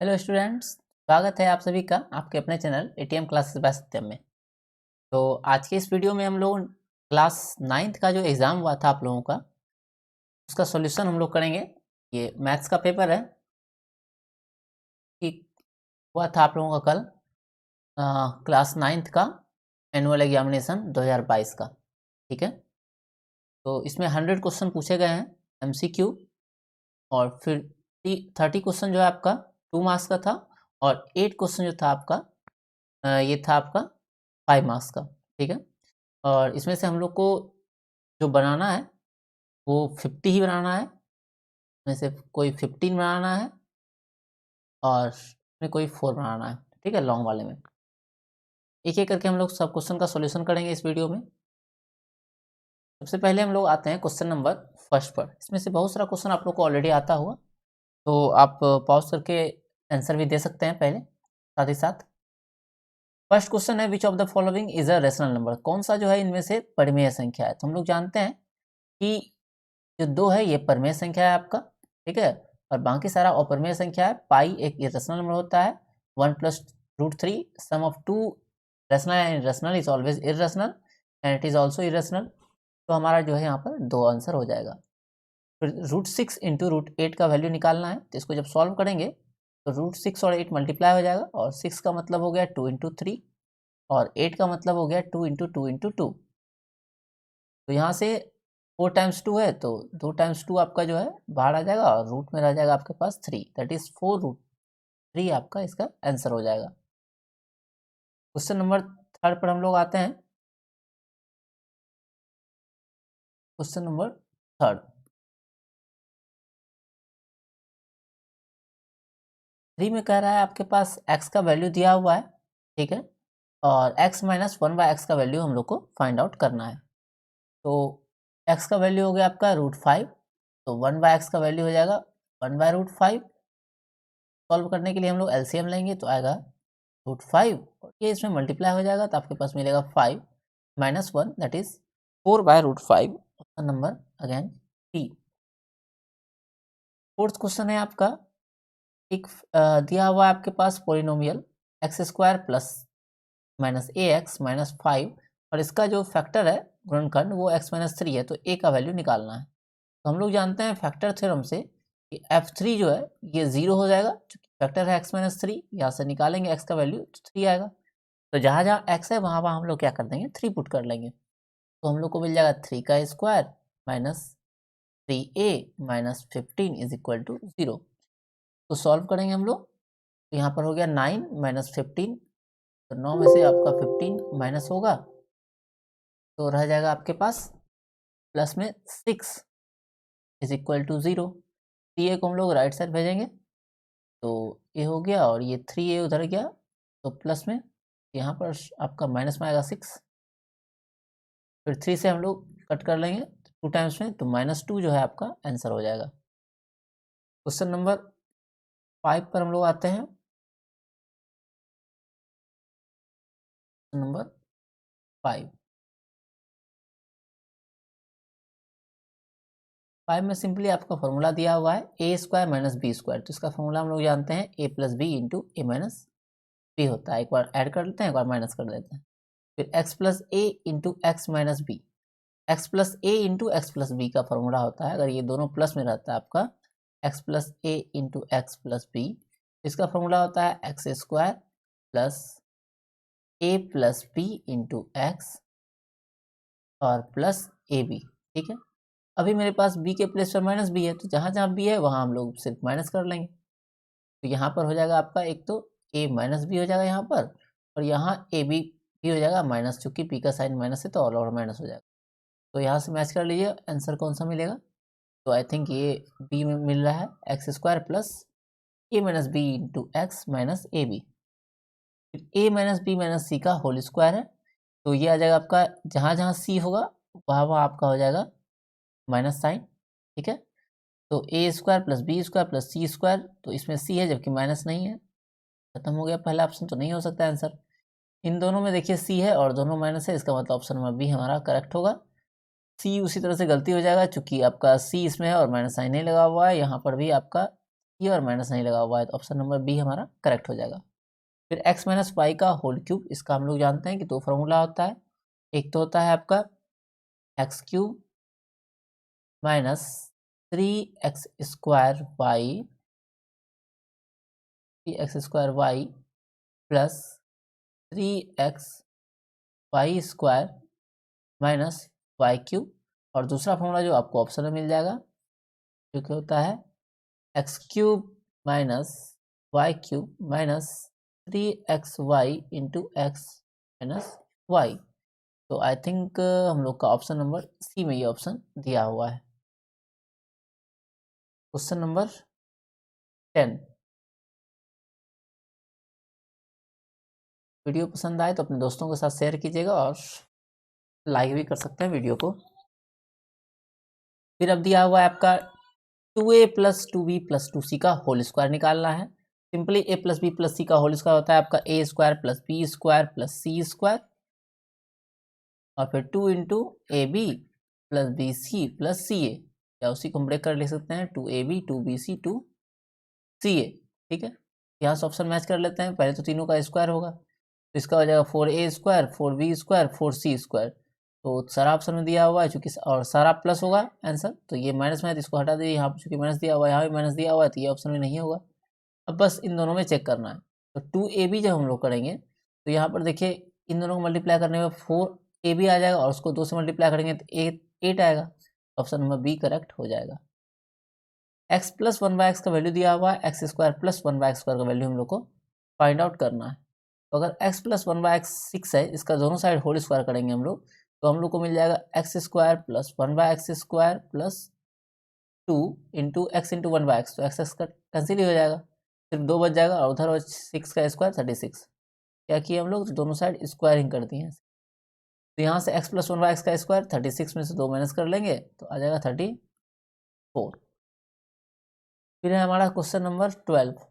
Hello students, स्वागत है आप सभी का आपके अपने चैनल एटीएम क्लासेस बाय सत्यम में। तो आज के इस वीडियो में हम लोग क्लास 9th का जो एग्ज़ाम हुआ था आप लोगों का, उसका सॉल्यूशन हम लोग करेंगे। ये मैथ्स का पेपर है कि हुआ था आप लोगों का कल क्लास 9th का एनुअल एग्जामिनेशन 2022 का। ठीक है, तो इसमें 100 क्वेश्चन पूछे गए हैं एमसीक्यू, और फिर 30 क्वेश्चन जो है आपका 2 मार्क्स का था, और 8 क्वेश्चन जो था आपका ये था आपका 5 मार्क्स का। ठीक है, और इसमें से हम लोग को जो बनाना है वो 50 ही बनाना है। इसमें से कोई 15 बनाना है और इसमें कोई 4 बनाना है। ठीक है, लॉन्ग वाले में एक एक करके हम लोग सब क्वेश्चन का सॉल्यूशन करेंगे इस वीडियो में। सबसे पहले हम लोग आते हैं क्वेश्चन नंबर फर्स्ट पर। इसमें से बहुत सारा क्वेश्चन आप लोग को ऑलरेडी आता हुआ, तो आप पॉज करके आंसर भी दे सकते हैं पहले साथ ही साथ। फर्स्ट क्वेश्चन है, which of the following is a rational number. कौन सा जो है इनमें से परिमेय संख्या है। तो हम लोग जानते हैं कि जो 2 है ये परिमेय संख्या है आपका। ठीक है, और बाकी सारा अपरिमेय संख्या है। पाई एक इरेशनल नंबर होता है। 1 + √3 sum of 2 rational and irrational is always irrational and it is also irrational. तो हमारा जो है यहाँ पर 2 आंसर हो जाएगा। फिर √6 × √8 का वैल्यू निकालना है। तो इसको जब सॉल्व करेंगे तो √6 और 8 मल्टीप्लाई हो जाएगा, और 6 का मतलब हो गया 2 × 3 और 8 का मतलब हो गया 2 × 2 × 2। तो यहाँ से 4 × 2 है, तो 2 × 2 आपका जो है बाहर आ जाएगा, और रूट में रह जाएगा आपके पास 3, दैट इज 4√3 आपका इसका आंसर हो जाएगा। क्वेश्चन नंबर थर्ड पर हम लोग आते हैं। क्वेश्चन नंबर थर्ड, 3 में कह रहा है आपके पास x का वैल्यू दिया हुआ है। ठीक है, और x - 1/x का वैल्यू हम लोग को फाइंड आउट करना है। तो x का वैल्यू हो गया आपका √5, तो 1/x का वैल्यू हो जाएगा 1/√5। सॉल्व करने के लिए हम लोग एलसीएम लेंगे, तो आएगा √5 और ये इसमें मल्टीप्लाई हो जाएगा, तो आपके पास मिलेगा 5 - 1 that is 4/√5। Option number again D. Fourth question है आपका, एक दिया हुआ है आपके पास पोलिनोमियल x² + -ax - 5, और इसका जो फैक्टर है गुणनखंड वो x - 3 है। तो a का वैल्यू निकालना है। तो हम लोग जानते हैं फैक्टर थ्योरम से कि f3 जो है ये 0 हो जाएगा, क्योंकि फैक्टर है x - 3। यहाँ से निकालेंगे x का वैल्यू तो 3 आएगा। तो जहाँ जहाँ x है वहाँ वहाँ हम लोग क्या कर देंगे, 3 पुट कर लेंगे। तो हम लोग को मिल जाएगा 3 का square minus 3a minus 15 is equal to 0। तो सॉल्व करेंगे हम लोग, तो यहाँ पर हो गया 9 - 15, तो 9 में से आपका 15 माइनस होगा, तो रह जाएगा आपके पास प्लस में 6 इज इक्वल टू 0। 3a को हम लोग राइट साइड भेजेंगे, तो ये हो गया, और ये 3a उधर गया, तो प्लस में यहाँ पर आपका माइनस में आएगा 6। फिर 3 से हम लोग कट कर लेंगे 2 टाइम्स में, तो -2 जो है आपका आंसर हो जाएगा। क्वेश्चन नंबर 5 पर हम लोग आते हैं। नंबर 5 में सिंपली आपका फॉर्मूला दिया हुआ है a² - b²। तो इसका फॉर्मूला हम लोग जानते हैं a + b × a - b होता है। एक बार ऐड कर लेते हैं, एक बार माइनस कर देते हैं। फिर x + a × x - b, x + a × x + b का फॉर्मूला होता है, अगर ये दोनों प्लस में रहता है आपका x + a × x + b, इसका फॉर्मूला होता है x² + a + b × x और प्लस ए बी। ठीक है, अभी मेरे पास b के प्लेस पर माइनस b है, तो जहाँ जहाँ b है वहाँ हम लोग सिर्फ माइनस कर लेंगे। तो यहाँ पर हो जाएगा आपका एक तो a - b हो जाएगा यहाँ पर, और यहाँ ए बी भी हो जाएगा माइनस, चूँकि p का साइन माइनस है तो ऑल ओवर माइनस हो जाएगा। तो यहाँ से मैच कर लीजिए, आंसर कौन सा मिलेगा। तो आई थिंक ये b में मिल रहा है x² + a - b × x - a b। फिर a - b - c का होल स्क्वायर है, तो ये आ जाएगा आपका, जहाँ जहाँ c होगा वहाँ वहाँ आपका हो जाएगा माइनस साइन। ठीक है, तो a² + b² + c², तो इसमें c है जबकि माइनस नहीं है, खत्म हो गया पहला ऑप्शन, तो नहीं हो सकता आंसर। इन दोनों में देखिए c है और दोनों माइनस है, इसका मतलब ऑप्शन नंबर बी हमारा करेक्ट होगा। c उसी तरह से गलती हो जाएगा, चूंकि आपका c इसमें है और माइनस साइन नहीं लगा हुआ है, यहाँ पर भी आपका ये और माइनस नहीं लगा हुआ है, तो ऑप्शन नंबर बी हमारा करेक्ट हो जाएगा। फिर एक्स माइनस वाई का होल क्यूब, इसका हम लोग जानते हैं कि दो फार्मूला होता है। एक तो होता है आपका x cube minus 3x² y plus 3x² minus y cube, और दूसरा फॉर्मूला जो आपको ऑप्शन में मिल जाएगा जो कि होता है x cube minus y cube minus 3xy into x minus y. तो आई थिंक हम लोग का ऑप्शन नंबर सी में ये ऑप्शन दिया हुआ है। Question number 10। वीडियो पसंद आए तो अपने दोस्तों के साथ शेयर कीजिएगा और लाइक भी कर सकते हैं वीडियो को। फिर अब दिया हुआ है आपका 2a plus 2b plus 2c का होल स्क्वायर निकालना है। Simply a plus B plus सी का होल स्क्वायर होता है आपका a square plus B square plus C square, और फिर 2 into A B plus B C plus C A, या उसी को हम ब्रेक कर ले सकते हैं 2ab 2bc 2ca। ठीक है, यहाँ से ऑप्शन मैच कर लेते हैं। पहले तो तीनों का स्क्वायर होगा, तो इसका हो जाएगा 4a square 4b square 4c square. तो सारा ऑप्शन में दिया हुआ है चूंकि, और सारा प्लस होगा आंसर, तो ये माइनस में है तो इसको हटा दीजिए। यहाँ पर चूंकि माइनस दिया हुआ है, यहाँ भी माइनस दिया हुआ है, तो ये ऑप्शन में नहीं होगा। अब बस इन दोनों में चेक करना है। तो 2ab जब हम लोग करेंगे तो यहाँ पर देखिए इन दोनों को मल्टीप्लाई करने में 4ab आ जाएगा, और उसको 2 से मल्टीप्लाई करेंगे तो 8 आएगा। ऑप्शन नंबर बी करेक्ट हो जाएगा। x प्लस 1/x का वैल्यू दिया हुआ है, एक्स स्क्वायर प्लस 1/x का वैल्यू हम लोग को फाइंड आउट करना है। तो अगर x प्लस 1/x 6 है, इसका दोनों साइड होल स्क्वायर करेंगे हम लोग, तो हम लोग को मिल जाएगा x square plus 1/x square plus 2 into x into 1/x, तो एक्स का कैंसिल ही हो जाएगा, सिर्फ 2 बच जाएगा, और उधर 6 का स्क्वायर 36। क्या किए हम लोग, तो दोनों साइड स्क्वायरिंग कर दिए हैं। तो यहाँ से x प्लस 1/x का स्क्वायर 36 में से 2 माइनस कर लेंगे तो आ जाएगा 34। फिर है हमारा क्वेश्चन नंबर 12।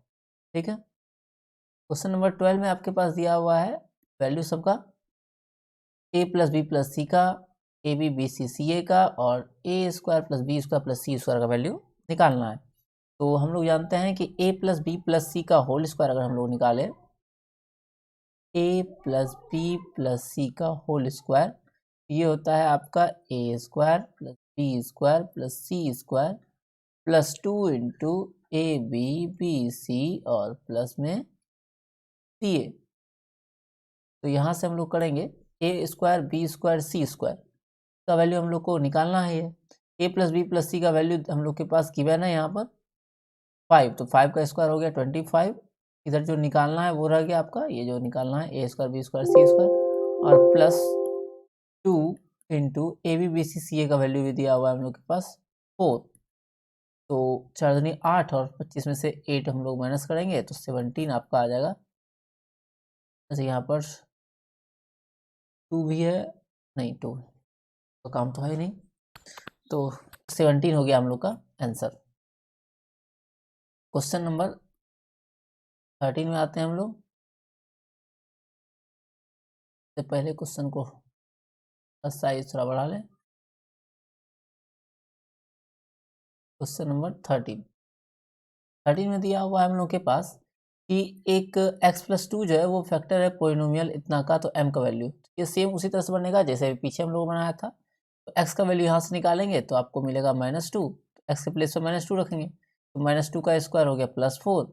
ठीक है, क्वेश्चन नंबर 12 में आपके पास दिया हुआ है वैल्यू सबका a प्लस बी प्लस सी का, A B B C C A का, और a square plus B square plus C square का वैल्यू निकालना है। तो हम लोग जानते हैं कि a प्लस बी प्लस सी का होल स्क्वायर अगर हम लोग निकालें, a प्लस बी प्लस सी का होल स्क्वायर, ये होता है आपका a square plus B square plus C square plus 2 into A B B c और प्लस में सी ए। तो यहाँ से हम लोग करेंगे ए square B square C square का वैल्यू हम लोग को निकालना है। ये a प्लस बी प्लस सी का वैल्यू हम लोग के पास गिवन है यहाँ पर 5, तो 5 का स्क्वायर हो गया 25। इधर जो निकालना है वो रह गया आपका, ये जो निकालना है A square B square C square, और plus 2 into A B B C C A का वैल्यू भी दिया हुआ है हम लोग के पास 4। तो 4 दूनी 8 और 25 में से 8 हम लोग माइनस करेंगे तो 17 आपका आ जाएगा। जैसे यहाँ पर 2 भी है, नहीं 2 तो काम तो है ही नहीं, तो 17 हो गया हम लोग का आंसर। क्वेश्चन नंबर 13 में आते हैं हम लोग। तो पहले क्वेश्चन को साइज थोड़ा बढ़ा लें। क्वेश्चन नंबर 13 में दिया हुआ है हम लोग के पास कि एक x प्लस 2 जो है वो फैक्टर है पोलिनोमियल इतना का, तो m का वैल्यू ये सेम उसी तरह से बनेगा जैसे पीछे हम लोग बनाया था। तो x का वैल्यू यहाँ से निकालेंगे तो आपको मिलेगा -2, x के प्लेस पर -2 रखेंगे तो -2 का स्क्वायर हो गया +4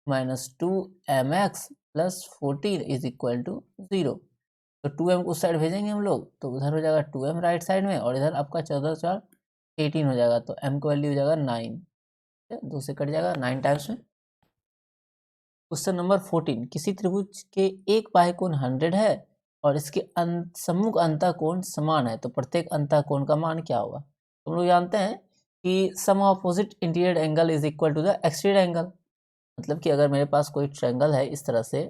-2mx plus 14 is equal to 0। तो 2m उस साइड भेजेंगे हम लोग तो उधर हो जाएगा 2m राइट साइड में, और इधर आपका 14 4 18 हो जाएगा, तो m का वैल्यू हो जाएगा 9, 2 से कट जाएगा 9 टाइम्स में। क्वेश्चन नंबर 14, किसी त्रिभुज के एक बाह्य कोण 100 है और इसके सम्मुख अंतःकोण समान है, तो प्रत्येक अंतःकोण का मान क्या होगा। तो हम लोग जानते हैं कि sum of opposite interior angle is equal to the exterior angle, मतलब कि अगर मेरे पास कोई ट्रायंगल है इस तरह से,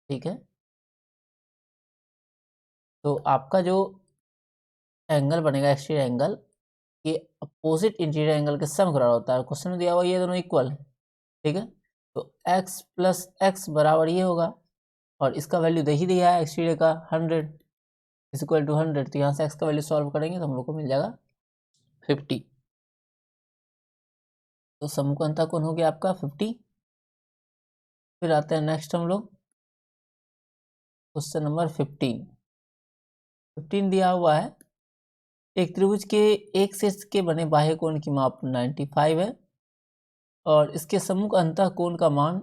ठीक है, तो आपका जो एंगल बनेगा एक्सटीरियर एंगल, ये अपोजिट इंटीरियर एंगल के सम बराबर होता है। क्वेश्चन में दिया हुआ ये दोनों इक्वल है, ठीक है, तो x प्लस एक्स बराबर ये होगा, और इसका वैल्यू दे ही दिया है एक्सटीरियर का 100 इज इक्वल टू 100, तो यहाँ से x का वैल्यू सॉल्व करेंगे तो हम लोग को मिल जाएगा 50। तो समूह का अंतः कोण हो गया आपका 50। फिर आते हैं नेक्स्ट हम लोग क्वेश्चन नंबर 15 दिया हुआ है, एक त्रिभुज के एक शीर्ष के बने बाह्य कोण की माप 95 है और इसके सम्मुख अंतः कोण का मान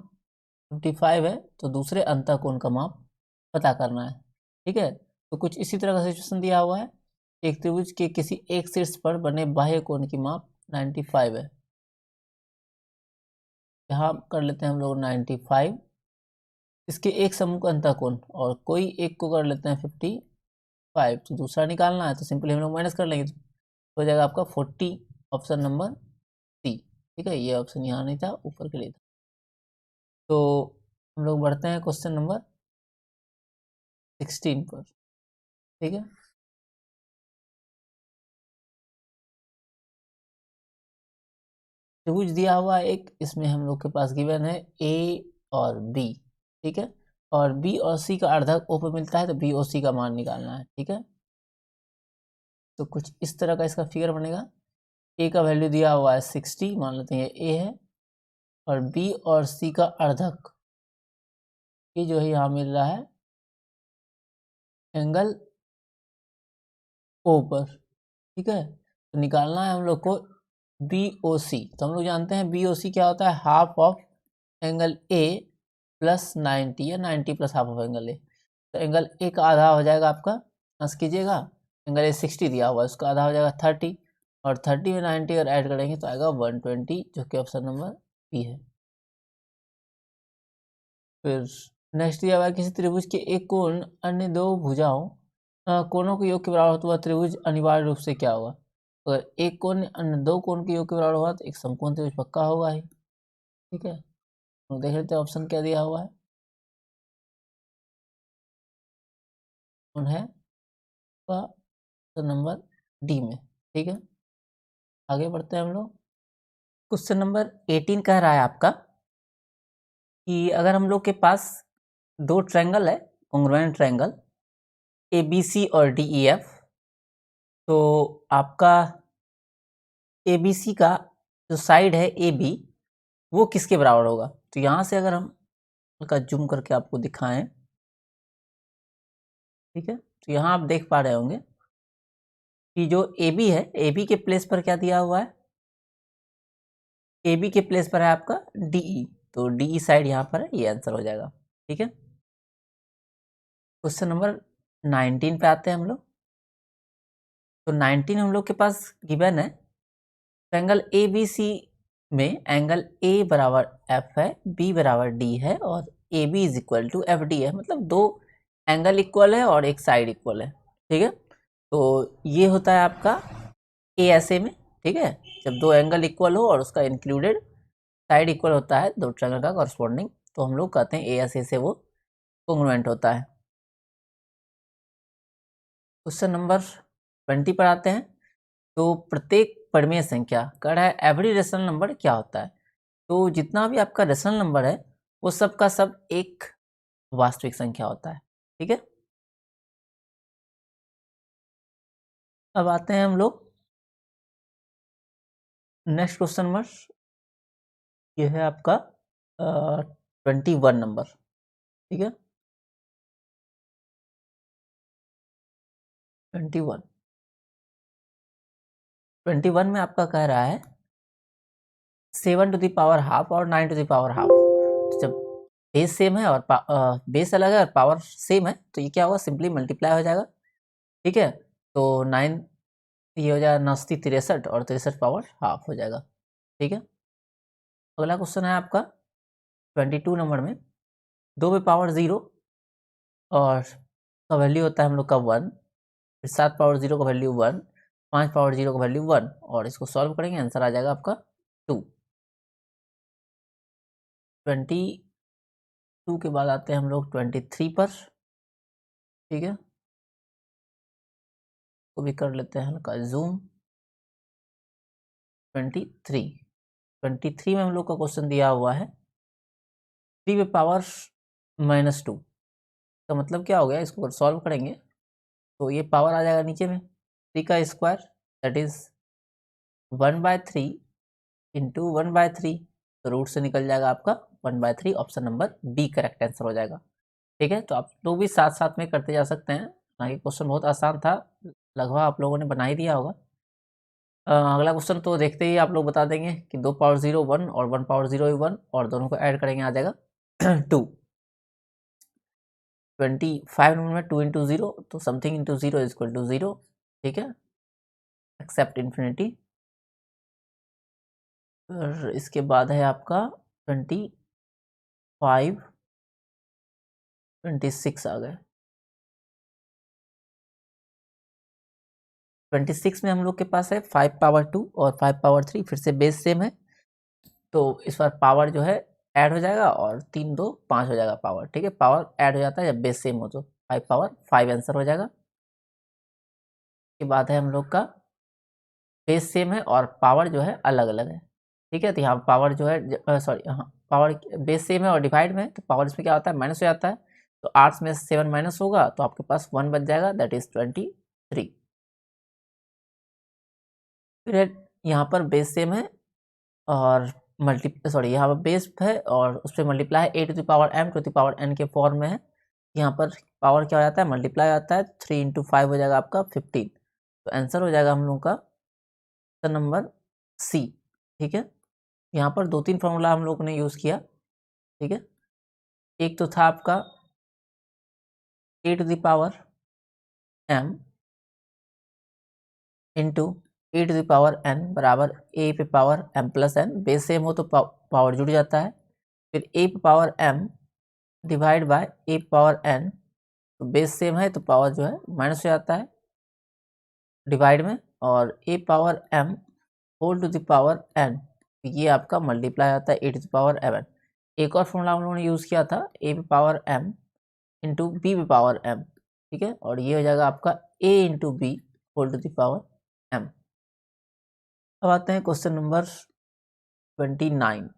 55 है, तो दूसरे अंतः कोण का माप पता करना है। ठीक है, तो कुछ इसी तरह का सिचुएशन दिया हुआ है, एक त्रिभुज के किसी एक शीर्ष पर बने बाह्य कोण की माप 95 है। यहाँ कर लेते हैं हम लोग 95, इसके एक सम्मुख अंतः कोण और कोई एक को कर लेते हैं 55, तो दूसरा निकालना है तो सिंपली हम लोग माइनस कर लेंगे, हो जाएगा आपका 40, ऑप्शन नंबर सी। ठीक है, ये ऑप्शन यहाँ नहीं था, ऊपर के लिए था। तो हम लोग बढ़ते हैं क्वेश्चन नंबर 16 पर। ठीक है, त्रिभुज दिया हुआ है एक, इसमें हम लोग के पास गिवन है ए और बी। ठीक है, और बी और सी का अर्धक ओ पे मिलता है, तो बी और सी का मान निकालना है। ठीक है, तो कुछ इस तरह का इसका फिगर बनेगा, ए का वैल्यू दिया हुआ है 60, मान लेते हैं ये ए है, और बी और सी का अर्धक ये जो है यहाँ मिल रहा है एंगल ओ पर। ठीक है, तो निकालना है हम लोग को बी ओ सी, तो हम लोग जानते हैं बी ओ सी क्या होता है, half of angle A plus 90 या 90 plus half of angle A. तो एंगल ए का आधा हो जाएगा आपका, प्लस कीजिएगा, एंगल ए 60 दिया हुआ है, उसका आधा हो जाएगा 30, और 30 में 90 अगर ऐड करेंगे तो आएगा 120, जो कि ऑप्शन नंबर बी है। फिर नेक्स्ट दिया हुआ है, किसी त्रिभुज के एक कोण अन्य दो भुजाओं कोणों के योग के बराबर हो तो वह त्रिभुज अनिवार्य रूप से क्या होगा। अगर एक कोण अन्य दो कोण के योग के बराबर होगा तो एक समकोण त्रिभुज पक्का होगा ही। ठीक है, तो देख लेते हैं ऑप्शन क्या दिया हुआ है, कौन है ऑप्शन नंबर डी में। ठीक है, आगे बढ़ते हैं हम लोग, क्वेश्चन नंबर 18 कह रहा है आपका कि अगर हम लोग के पास दो ट्रायंगल है, congruent triangle a b c और डी ई एफ, तो आपका ए बी सी का जो साइड है ए बी वो किसके बराबर होगा। तो यहाँ से अगर हम हल्का जूम करके आपको दिखाएं, ठीक है, तो यहाँ आप देख पा रहे होंगे कि जो ए बी है, ए बी के प्लेस पर क्या दिया हुआ है, ए बी के प्लेस पर है आपका डी ई, तो डी ई साइड यहाँ पर है, ये आंसर हो जाएगा। ठीक है, क्वेश्चन नंबर 19 पे आते हैं हम लोग। तो 19 हम लोग के पास गिवन है, ट्रायंगल ए बी सी में एंगल ए बराबर एफ है, बी बराबर डी है और a b is equal to f d है, मतलब दो एंगल इक्वल है और एक साइड इक्वल है। ठीक है, तो ये होता है आपका ए एस ए में। ठीक है, जब दो एंगल इक्वल हो और उसका इंक्लूडेड साइड इक्वल होता है दो ट्रायंगल का कॉरस्पॉन्डिंग, तो हम लोग कहते हैं ए एस ए से वो कॉन्ग्रुएंट होता है। क्वेश्चन नंबर 20 पर आते हैं। तो प्रत्येक परिमेय संख्या कह रहा है एवरी रेशनल नंबर क्या होता है। तो जितना भी आपका रेशनल नंबर है वो सब का सब एक वास्तविक संख्या होता है। ठीक है, अब आते हैं हम लोग नेक्स्ट क्वेश्चन नंबर, ये है आपका 21 नंबर। ठीक है, 21 21 में आपका कह रहा है 7 टू द पावर हाफ और 9 टू द पावर हाफ। तो जब बेस सेम है और बेस अलग है और पावर सेम है तो ये क्या होगा, सिंपली मल्टीप्लाई हो जाएगा। ठीक है, तो 9 ये हो जाएगा 9 63 और 63 पावर हाफ हो जाएगा। ठीक है, अगला क्वेश्चन है आपका 22 नंबर में, 2 पे पावर 0 और का वैल्यू होता है हम लोग का 1, फिर 7 पावर 0 का वैल्यू 1, 5 पावर 0 का वैल्यू 1, और इसको सॉल्व करेंगे आंसर आ जाएगा आपका 2। 22 के बाद आते हैं हम लोग 23 पर। ठीक है, तो भी कर लेते हैं हल्का जूम। 23 में हम लोग का क्वेश्चन दिया हुआ है 3 पे पावर -2 का मतलब क्या हो गया, इसको अगर सॉल्व करेंगे तो ये पावर आ जाएगा नीचे में 3 का स्क्वायर, दैट इज 1/3 इंटू 1/3, तो रूट से निकल जाएगा आपका 1/3। Option number b correct answer हो जाएगा। ठीक है, तो आप लोग भी साथ साथ में करते जा सकते हैं। हालांकि क्वेश्चन बहुत आसान था, लगभग आप लोगों ने बना ही दिया होगा। अगला क्वेश्चन तो देखते ही आप लोग बता देंगे कि 2 पावर 0 1 और 1 पावर 0 1, और दोनों को ऐड करेंगे आ जाएगा 2। 25 नंबर में 2 इंटू 0, तो something into 0 is equal to 0। ठीक है, एक्सेप्ट इन्फिनिटी। और इसके बाद है आपका 25 26 आ गए। 26 में हम लोग के पास है 5 पावर 2 और 5 पावर 3, फिर से बेस सेम है, तो इस बार पावर जो है ऐड हो जाएगा और 3 2 5 हो जाएगा पावर। ठीक है, पावर ऐड हो जाता है जब बेस सेम हो, तो 5 पावर 5 आंसर हो जाएगा। इसके बाद है हम लोग का बेस सेम है और पावर जो है अलग अलग है। ठीक है, तो यहाँ पावर जो है सॉरी, हाँ पावर बेस सेम है और डिवाइड में है, तो पावर इसमें क्या होता है माइनस हो जाता है, तो 8 में 7 माइनस होगा तो आपके पास 1 बच जाएगा, दैट इज 23। फिर यहाँ पर बेस सेम है और सॉरी यहाँ पर बेस है और उस पर मल्टीप्लाई है, a to the power m to the power n के फॉर्म में है। यहाँ पर पावर क्या हो जाता है मल्टीप्लाई हो जाता है, 3 इंटू 5 हो जाएगा आपका 15। तो आंसर हो जाएगा हम लोग का ऑप्शन नंबर सी। ठीक है, यहाँ पर 2-3 फॉर्मूला हम लोग ने यूज़ किया। ठीक है, एक तो था आपका a to the power m into a to the power n बराबर a पे power m plus n, base same हो तो पावर जुड़ जाता है। फिर a पे power m divide by a power n, तो बेस सेम है तो पावर जो है माइनस हो जाता है डिवाइड में, और a power m whole to the power n, ये आपका मल्टीप्लाई आता है a to the power m। एक और फॉर्मूला हम लोगों ने यूज़ किया था a पे पावर m इंटू बी पे पावर m। ठीक है, और ये हो जाएगा आपका a into b whole to the power m। अब आते हैं क्वेश्चन नंबर 29।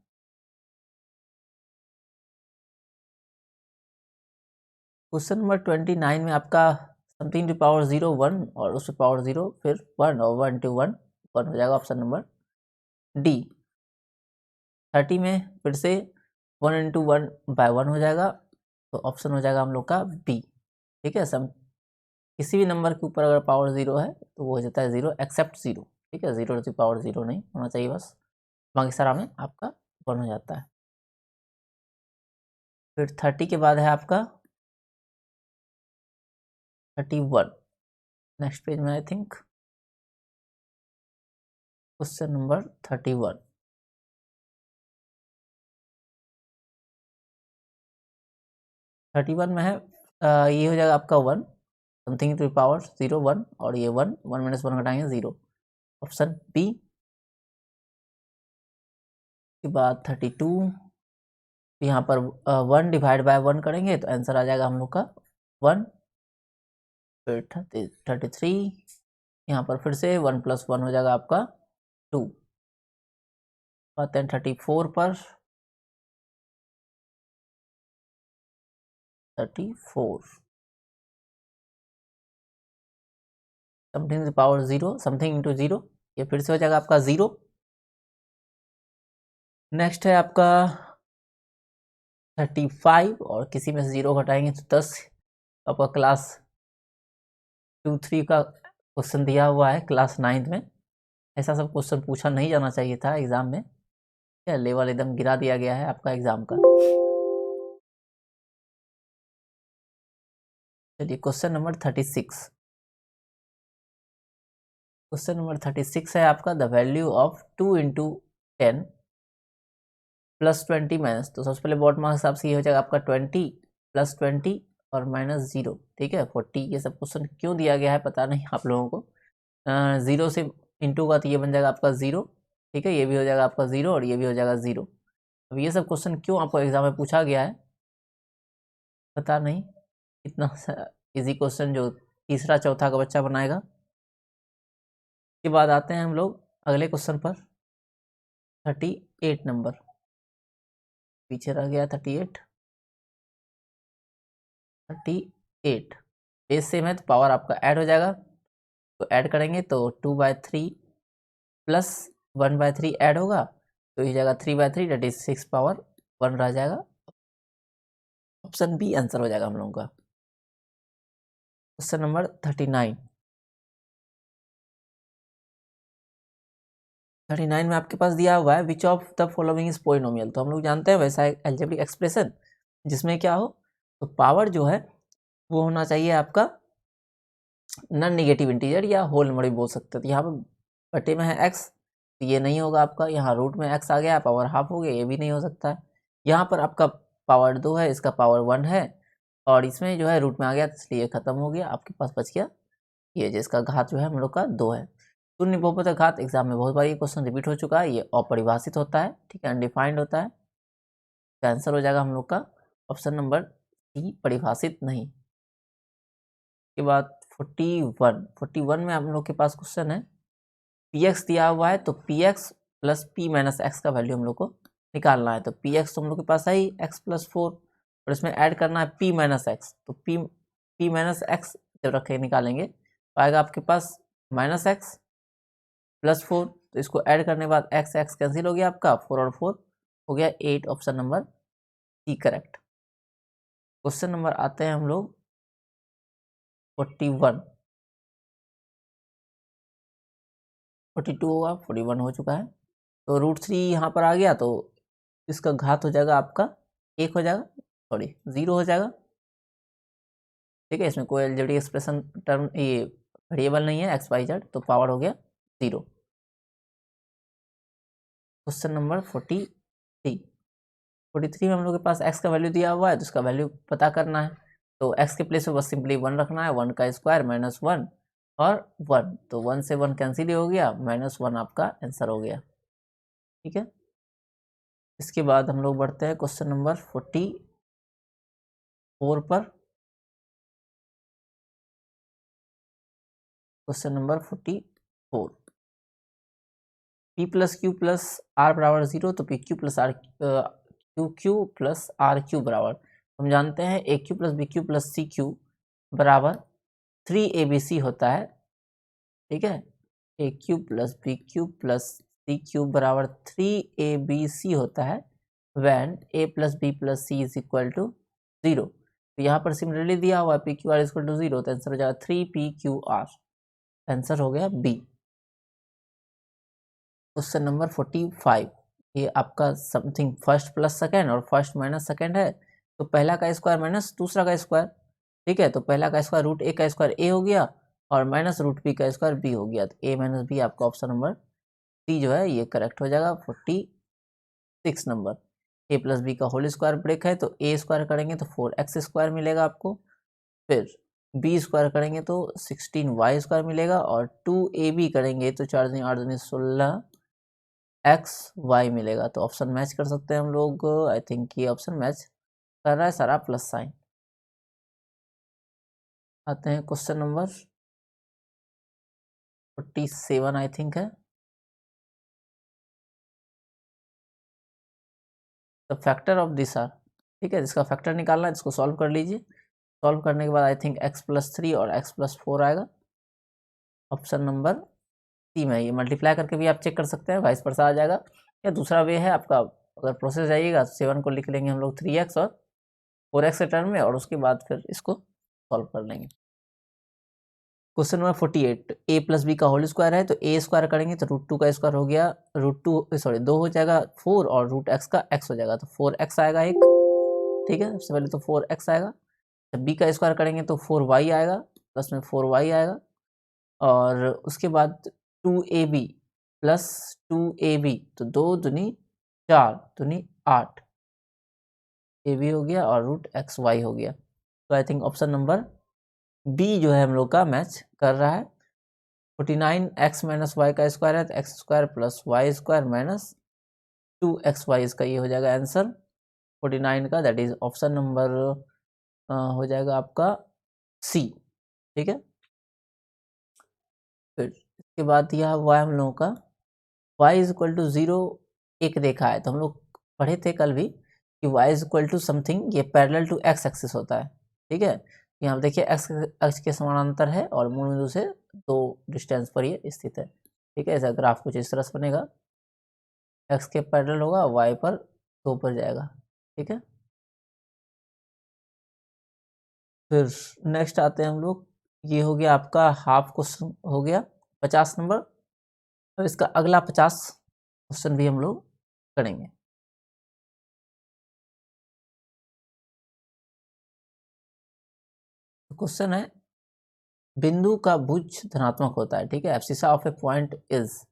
क्वेश्चन नंबर 29 में आपका समथिंग टू पावर 0 1 और उस पावर 0 फिर 1 और 1 टू 1 1 हो जाएगा ऑप्शन नंबर डी। 30 में फिर से 1 इंटू 1 बाय 1 हो जाएगा, तो ऑप्शन हो जाएगा हम लोग का बी। ठीक है, सम किसी भी नंबर के ऊपर अगर पावर 0 है तो वो हो जाता है 0 एक्सेप्ट 0। ठीक है, 0 टू पावर 0 नहीं होना चाहिए बस, बाकी सारा में आपका 1 हो जाता है। फिर 30 के बाद है आपका 31, नेक्स्ट पेज में आई थिंक क्वेश्चन नंबर 31। 31 में है ये हो जाएगा आपका 1 समथिंग टू पावर 0 1, और ये 1 1 माइनस 1 घटाएंगे 0, ऑप्शन बी। के बाद 32, यहाँ पर 1 डिवाइड बाय 1 करेंगे तो आंसर आ जाएगा हम लोग का 1। फिर 33, यहाँ पर फिर से 1 प्लस 1 हो जाएगा आपका 2। आते हैं 34 पर, 34 something to power 0 something into 0, ये फिर से हो जाएगा आपका 0। नेक्स्ट है आपका 35, और किसी में से 0 घटाएंगे तो 10। आपका क्लास 2-3 का क्वेश्चन दिया हुआ है क्लास 9th में, ऐसा सब क्वेश्चन पूछा नहीं जाना चाहिए था एग्जाम में। क्या लेवल एकदम गिरा दिया गया है आपका एग्जाम का। चलिए क्वेश्चन नंबर 36। क्वेश्चन नंबर 36 है आपका the value of 2 into 10 plus 20 minus, तो सबसे पहले बॉट मार्क्स हिसाब से ये हो जाएगा आपका 20 प्लस 20 और माइनस 0। ठीक है, 40, ये सब क्वेश्चन क्यों दिया गया है पता नहीं आप लोगों को। 0 से इंटू का तो ये बन जाएगा आपका 0। ठीक है, ये भी हो जाएगा आपका 0 और ये भी हो जाएगा 0। अब ये सब क्वेश्चन क्यों आपको एग्जाम में पूछा गया है पता नहीं, इतना इजी क्वेश्चन जो तीसरा चौथा का बच्चा बनाएगा। के बाद आते हैं हम लोग अगले क्वेश्चन पर 38 नंबर, पीछे रह गया 38। बेस सेम है तो पावर आपका ऐड हो जाएगा, तो ऐड करेंगे तो 2/3 प्लस 1/3 ऐड होगा, तो ये जाएगा 3/3 डेट इज 6 पावर 1 रह जाएगा। ऑप्शन बी आंसर हो जाएगा हम लोगों का। क्वेश्चन नंबर 39 में आपके पास दिया हुआ है which of the following is polynomial. तो हम लोग जानते हैं वैसा एल्जेब्रिक एक्सप्रेशन जिसमें क्या हो, तो पावर जो है वो होना चाहिए आपका नॉन नेगेटिव इंटीजर या होल नंबर भी बोल सकते हैं। तो यहाँ पर बटे में है एक्स, तो ये नहीं होगा आपका। यहाँ रूट में एक्स आ गया, पावर हाफ हो गया, ये भी नहीं हो सकता है। यहाँ पर आपका पावर 2 है, इसका पावर 1 है, और इसमें जो है रूट में आ गया, इसलिए ये खत्म हो गया। आपके पास बच गया ये, जिसका घात जो है हम लोग का 2 है। शून्य बहुपद घात एग्जाम में बहुत बार ये क्वेश्चन रिपीट हो चुका है। ये अपरिभाषित होता है, ठीक है, अनडिफाइंड होता है। तो आंसर हो जाएगा हम लोग का ऑप्शन नंबर सी, परिभाषित नहीं। के बाद 41 में हम लोग के पास क्वेश्चन है पी एक्स दिया हुआ है, तो P x plus P minus x का वैल्यू हम लोग को निकालना है। तो पी एक्स तो हम लोग के पास है ही x+4, और इसमें ऐड करना है p माइनस एक्स। तो p माइनस एक्स जब रखे निकालेंगे तो आएगा आपके पास -x+4। तो इसको ऐड करने के बाद x कैंसिल हो गया आपका, 4 और 4 हो गया 8। Option number c correct. Question number आते हैं हम लोग 41, 42 होगा, 41 हो चुका है। तो √3 यहाँ पर आ गया, तो इसका घात हो जाएगा आपका 1 हो जाएगा, सॉरी 0 हो जाएगा, ठीक है। इसमें कोई एलजेब्रिक एक्सप्रेशन टर्म ये वेरिएबल नहीं है XYZ, तो पावर हो गया 0। क्वेश्चन नंबर 43 में हम लोग के पास x का वैल्यू दिया हुआ है, तो इसका वैल्यू पता करना है। तो x के प्लेस पे बस सिंपली 1 रखना है, 1 का स्क्वायर -1 और 1, तो 1 से 1 कैंसिल ही हो गया, -1 आपका आंसर हो गया, ठीक है। इसके बाद हम लोग बढ़ते हैं क्वेश्चन नंबर 44 पर। Question number 44, p plus q plus r बराबर 0, तो PQ plus r QQ plus RQ बराबर, हम जानते हैं AQ plus BQ plus CQ बराबर 3ABC होता है, ठीक है। AQ plus BQ plus CQ बराबर 3ABC होता है when A plus B plus C is equal to 0। तो यहाँ पर सिमिलरली दिया हुआ है PQR इज इक्वल टू 0, तो आंसर हो जाएगा 3PQR। आंसर हो गया बी। क्वेश्चन नंबर 45, ये आपका समथिंग फर्स्ट प्लस सेकेंड और फर्स्ट माइनस सेकेंड है। तो पहला का स्क्वायर माइनस दूसरा का स्क्वायर, ठीक है। तो पहला का स्क्वायर √A का स्क्वायर A हो गया, और माइनस √B का स्क्वायर B हो गया। तो A माइनस B आपका ऑप्शन नंबर सी जो है ये करेक्ट हो जाएगा। 46 नंबर, A प्लस बी का होल स्क्वायर ब्रेक है, तो A स्क्वायर करेंगे तो 4x स्क्वायर मिलेगा आपको, फिर B स्क्वायर करेंगे तो 16y स्क्वायर मिलेगा, और 2AB करेंगे तो 4 दूनी 8 दूनी 16 XY मिलेगा। तो ऑप्शन मैच कर सकते हैं हम लोग। आई थिंक ये ऑप्शन मैच कर रहा है, सारा प्लस साइन। आते हैं क्वेश्चन नंबर 47 आई थिंक है। The factor of this are, ठीक है, जिसका फैक्टर निकालना है इसको सॉल्व कर लीजिए। सॉल्व करने के बाद आई थिंक x+3 और x+4 आएगा। ऑप्शन नंबर सी में ये मल्टीप्लाई करके भी आप चेक कर सकते हैं, वाइस वर्सा आ जाएगा। या दूसरा वे है आपका, अगर प्रोसेस जाइएगा तो 7 को लिख लेंगे हम लोग 3x और 4x के टर्म में, और उसके बाद फिर इसको सॉल्व कर लेंगे। Question number 48, a plus b का होल स्क्वायर है, तो a स्क्वायर करेंगे तो √2 का स्क्वायर हो गया, √2 हो जाएगा 4, और √x का x हो जाएगा, तो 4x आएगा एक, ठीक है। सबसे पहले तो 4x आएगा, जब b का स्क्वायर करेंगे तो 4y आएगा, प्लस में 4y आएगा, और उसके बाद 2ab प्लस 2ab, तो 2 दूनी 4 दूनी 8 ab हो गया, और √xy हो गया। तो I think option number b जो है हम लोग का मैच कर रहा है। 49 x माइनस वाई का स्क्वायर है, तो x square plus y square minus 2xy, इसका ये हो जाएगा आंसर 49 का, दैट इज ऑप्शन नंबर हो जाएगा आपका सी, ठीक है। फिर इसके बाद यह हुआ है हम लोगों का y इज इक्वल टू 0 एक देखा है, तो हम लोग पढ़े थे कल भी कि y is equal to something ये पैरेलल टू x एक्सिस होता है, ठीक है। यहाँ देखिए x अक्ष के समानांतर है और मूल बिंदु से 2 डिस्टेंस पर ये स्थित है, ठीक है। ऐसा ग्राफ कुछ इस तरह से बनेगा, एक्स के पैरेलल होगा, वाई पर 2 पर जाएगा, ठीक है। फिर नेक्स्ट आते हैं हम लोग, ये हो गया आपका हाफ क्वेश्चन हो गया 50 नंबर। और इसका अगला 50 क्वेश्चन भी हम लोग करेंगे। क्वेश्चन है, बिंदु का भुज धनात्मक होता है, ठीक है। Abscissa of A point is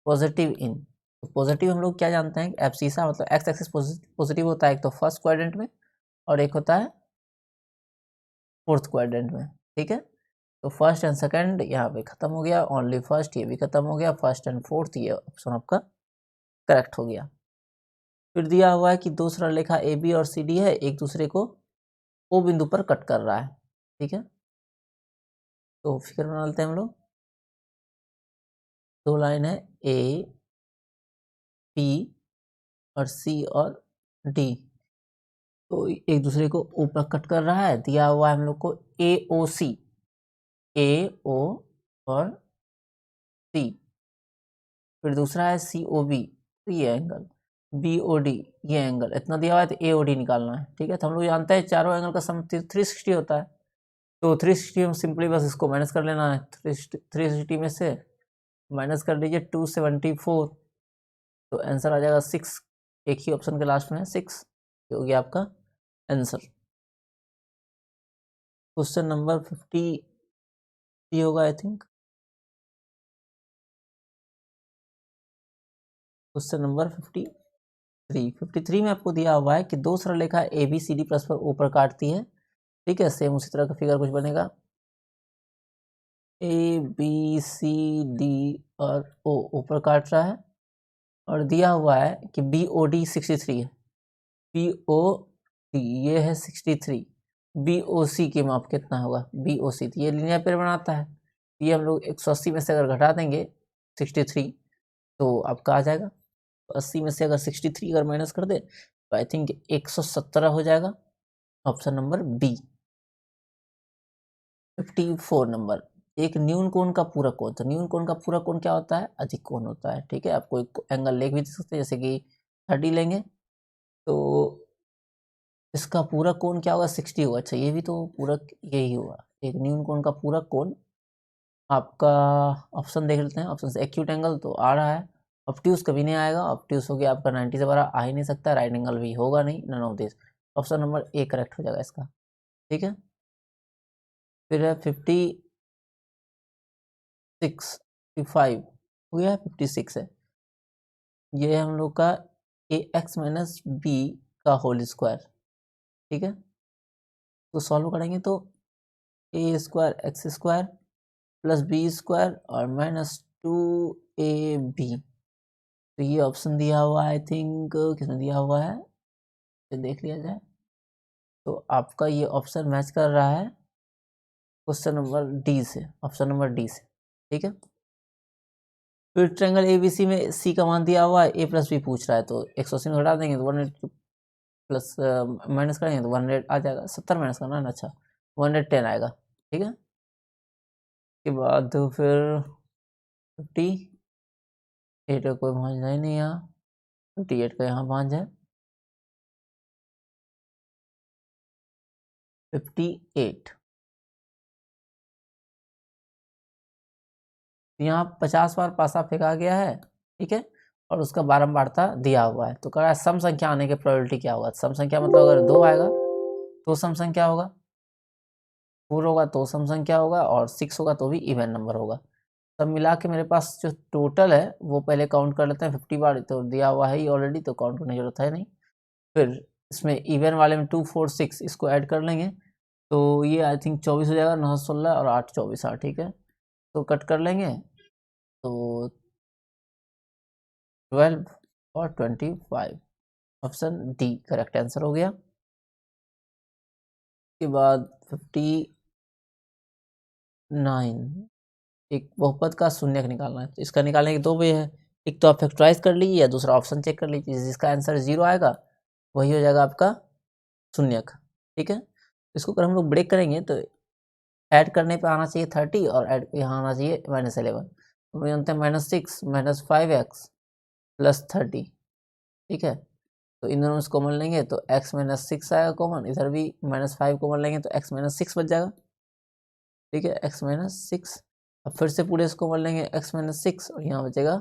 positive in, तो पॉजिटिव हम लोग क्या जानते हैं, एब्सिसा मतलब एक्स एक्सिस पॉजिटिव होता है, एक तो फर्स्ट क्वाड्रेंट में और एक होता है फोर्थ क्वाड्रेंट में, ठीक है। तो फर्स्ट एंड सेकंड यहाँ पे खत्म हो गया, ओनली फर्स्ट ये भी खत्म हो गया, फर्स्ट एंड फोर्थ ये ऑप्शन आपका करेक्ट हो गया। फिर दिया हुआ है कि दूसरा रेखा ए बी और सी डी है, एक दूसरे को ओ बिंदु पर कट कर रहा है, ठीक है। तो फिगर बना लेते हैं हम लोग। दो लाइन है ए बी और सी और डी, तो एक दूसरे को ऊपर कट कर रहा है। दिया हुआ है हम लोग को ए ओ सी, ए ओ और सी। फिर दूसरा है सी ओ बी, तो ये एंगल बी ओ डी, ये एंगल इतना दिया हुआ है, तो ए ओ डी निकालना है, ठीक है। तो हम लोग जानते हैं चारों एंगल का सम 360 होता है, तो 360 हम सिंपली बस इसको माइनस कर लेना है। 360 में से माइनस कर लीजिए 274, तो आंसर आ जाएगा 6। एक ही ऑप्शन के लास्ट में है 6, ये हो गया आपका आंसर। क्वेश्चन नंबर 50 ये होगा आई थिंक। क्वेश्चन नंबर 53 में आपको दिया हुआ है कि दो सरल रेखा ए बी सी डी परस्पर ऊपर काटती है, ठीक है। सेम उसी तरह का फिगर कुछ बनेगा, ए बी सी डी और ओ ऊपर काट रहा है, और दिया हुआ है कि बी ओ डी 63 है, बी ओ डी ये है 63, बी ओ सी की माप कितना होगा, बी ओ सी, तो ये लीनियर पेयर बनाता है, ये हम लोग 180 में से अगर घटा देंगे 63 तो आपका आ जाएगा। 80 में से अगर 63 अगर माइनस कर दे तो आई थिंक 117 हो जाएगा, ऑप्शन नंबर बी। 54 नंबर, एक न्यून कोण का पूरक कोण, तो न्यून कोण का पूरक कोण क्या होता है, अधिक कोण होता है, ठीक है। आप कोई एंगल ले भी सकते हैं, जैसे कि 30 लेंगे तो इसका पूरक कोण क्या होगा, 60 होगा। अच्छा ये भी तो पूरक यही होगा, एक न्यून कोण का पूरक कोण आपका ऑप्शन देख लेते हैं। ऑप्शन से एक्यूट एंगल तो आ रहा है, ऑब्ट्यूज कभी नहीं आएगा, ऑब्ट्यूज हो गया आपका 90 से बड़ा आ ही नहीं सकता, राइट एंगल भी होगा नहीं, none of this. Option number a correct हो जाएगा इसका, ठीक है। फिर है 56 हो गया, 56 है, ये हम लोग का ए एक्स माइनस बी का होल स्क्वायर, ठीक है। तो सॉल्व करेंगे तो A square X square plus B square और माइनस 2ab, तो ये ऑप्शन दिया हुआ है आई थिंक, किसने दिया हुआ है तो देख लिया जाए, तो आपका ये ऑप्शन मैच कर रहा है क्वेश्चन नंबर डी से, ऑप्शन नंबर डी से, ठीक है। फिर ट्रायंगल एबीसी में सी का मान दिया हुआ है, ए प्लस बी पूछ रहा है, तो 180 में घटा देंगे तो 100 प्लस माइनस करेंगे तो 100 आ जाएगा, 70 माइनस करना है ना, अच्छा 110 आएगा, ठीक है। के बाद फिर 58 का कोई भांज है नहीं यहाँ, 58 का यहाँ भांज है 58, यहाँ 50 बार पासा फेंका गया है, ठीक है, और उसका बारंबारता दिया हुआ है, तो कह रहा है सम संख्या आने की प्रोबेबिलिटी क्या होगा। सम संख्या मतलब अगर 2 आएगा तो सम संख्या होगा, 4 होगा तो सम संख्या होगा, और 6 होगा तो भी इवन नंबर होगा। सब मिला के मेरे पास जो टोटल है वो पहले काउंट कर लेते हैं, 50 बार तो दिया हुआ है ही ऑलरेडी, तो काउंट करने की जरूरत है नहीं। फिर इसमें इवन वाले में 2 4 6 इसको ऐड कर लेंगे, तो ये आई थिंक 24 हो जाएगा, 9 16 और 8 24, हाँ ठीक है, तो कट कर लेंगे तो 12 और 25, ऑप्शन डी करेक्ट आंसर हो गया। के बाद 59, एक बहुपद का शून्यक निकालना है, तो इसका निकालने के दो वे है, एक तो आप फैक्टराइज कर लीजिए या दूसरा ऑप्शन चेक कर लीजिए, जिसका आंसर 0 आएगा वही हो जाएगा आपका शून्यक, ठीक है। इसको अगर हम लोग ब्रेक करेंगे तो ऐड करने पे आना चाहिए 30 और ऐड यहाँ आना चाहिए -11, तो हम जानते हैं -6 -5x प्लस 30, ठीक है। तो इन दोनों से कॉमन लेंगे तो x माइनस सिक्स आएगा कॉमन, इधर भी -5 कॉमन लेंगे तो x माइनस सिक्स बच जाएगा। ठीक है, x माइनस सिक्स। अब फिर से पूरे से कॉमन लेंगे x माइनस सिक्स, और यहाँ बचेगा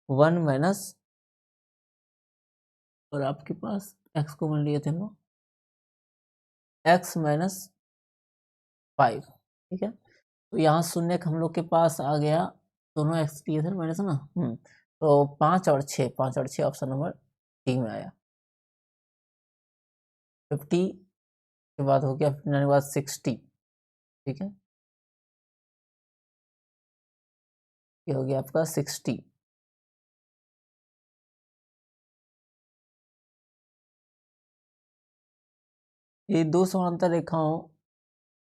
1 माइनस, और आपके पास x कॉमन लिए थे हम लोग, x माइनस 5। ठीक है, तो यहाँ शून्य हम लोग के पास आ गया, दोनों x लिए थे माइनस ना। तो 5 और 6, 5 और 6 ऑप्शन नंबर डी में आया। 50 के बाद हो गया 59 के बाद 60। ठीक है, ये हो गया आपका 60। ये दो समांतर रेखाओं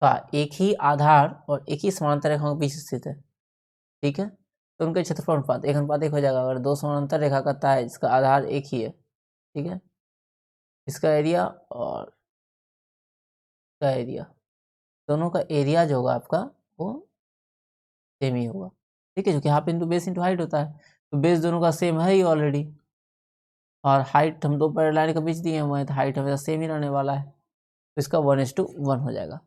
का एक ही आधार और एक ही समांतर रेखाओं के बीच स्थित है। ठीक है, तो उनके क्षेत्रफल अनुपात 1:1 हो जाएगा अगर दो समांतर रेखा का है जिसका आधार एक ही है। ठीक है, इसका एरिया और इसका एरिया, दोनों का एरिया जो होगा आपका वो सेम ही होगा। ठीक है, क्योंकि half into base into height होता है, तो बेस दोनों का सेम है ही ऑलरेडी, और हाइट हम दो पैरेलल लाइन के बीच दिए हुए हैं तो हाइट हमेशा सेम ही रहने वाला है, तो इसका 1:1 हो जाएगा,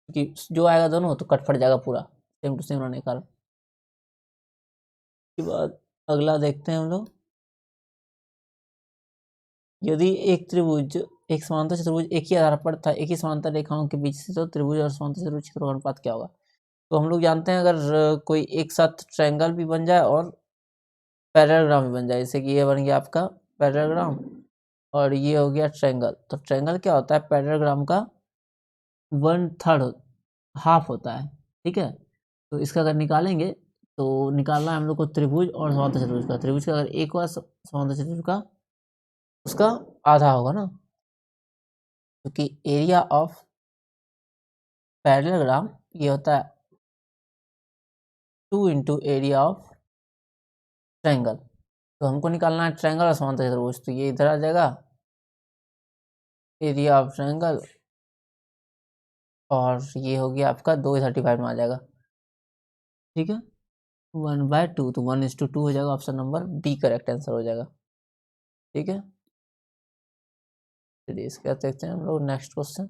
क्योंकि जो आएगा दोनों तो कट फट जाएगा पूरा, सेम टू सेम रहने का। उसके बाद अगला देखते हैं हम लोग, यदि एक त्रिभुज एक समांतर चतुर्भुज एक ही आधार पर था, एक ही समांतर रेखाओं के बीच से, तो त्रिभुज और समांतर चतुर्भुज क्षेत्रफल अनुपात क्या होगा। तो हम लोग जानते हैं अगर कोई एक साथ ट्रायंगल भी बन जाए और पैरेललोग्राम भी बन जाए, जैसे कि ये बन गया आपका पैरेललोग्राम और ये हो गया ट्रायंगल, तो ट्रायंगल क्या होता है, पैरेललोग्राम का 1/3 हाफ होता है। ठीक है, तो इसका अगर निकालेंगे तो निकालना है हम लोग को त्रिभुज और समांतर चतुर्भुज का। त्रिभुज का अगर एक हुआ समांतर चतुर्भुज का उसका आधा होगा ना, क्योंकि एरिया ऑफ पैरेललोग्राम ये होता है 2 इंटू एरिया ऑफ ट्रायंगल। तो हमको निकालना है ट्रायंगल और समांतर चतुर्भुज, तो ये इधर आ जाएगा एरिया ऑफ ट्रायंगल, और ये हो गया आपका 2/35 में आ जाएगा। ठीक है, 1/2, तो 1:2 हो जाएगा, option number b correct answer हो जाएगा। ठीक है, चलिए इसके बाद देखते हैं हम लोग नेक्स्ट क्वेश्चन।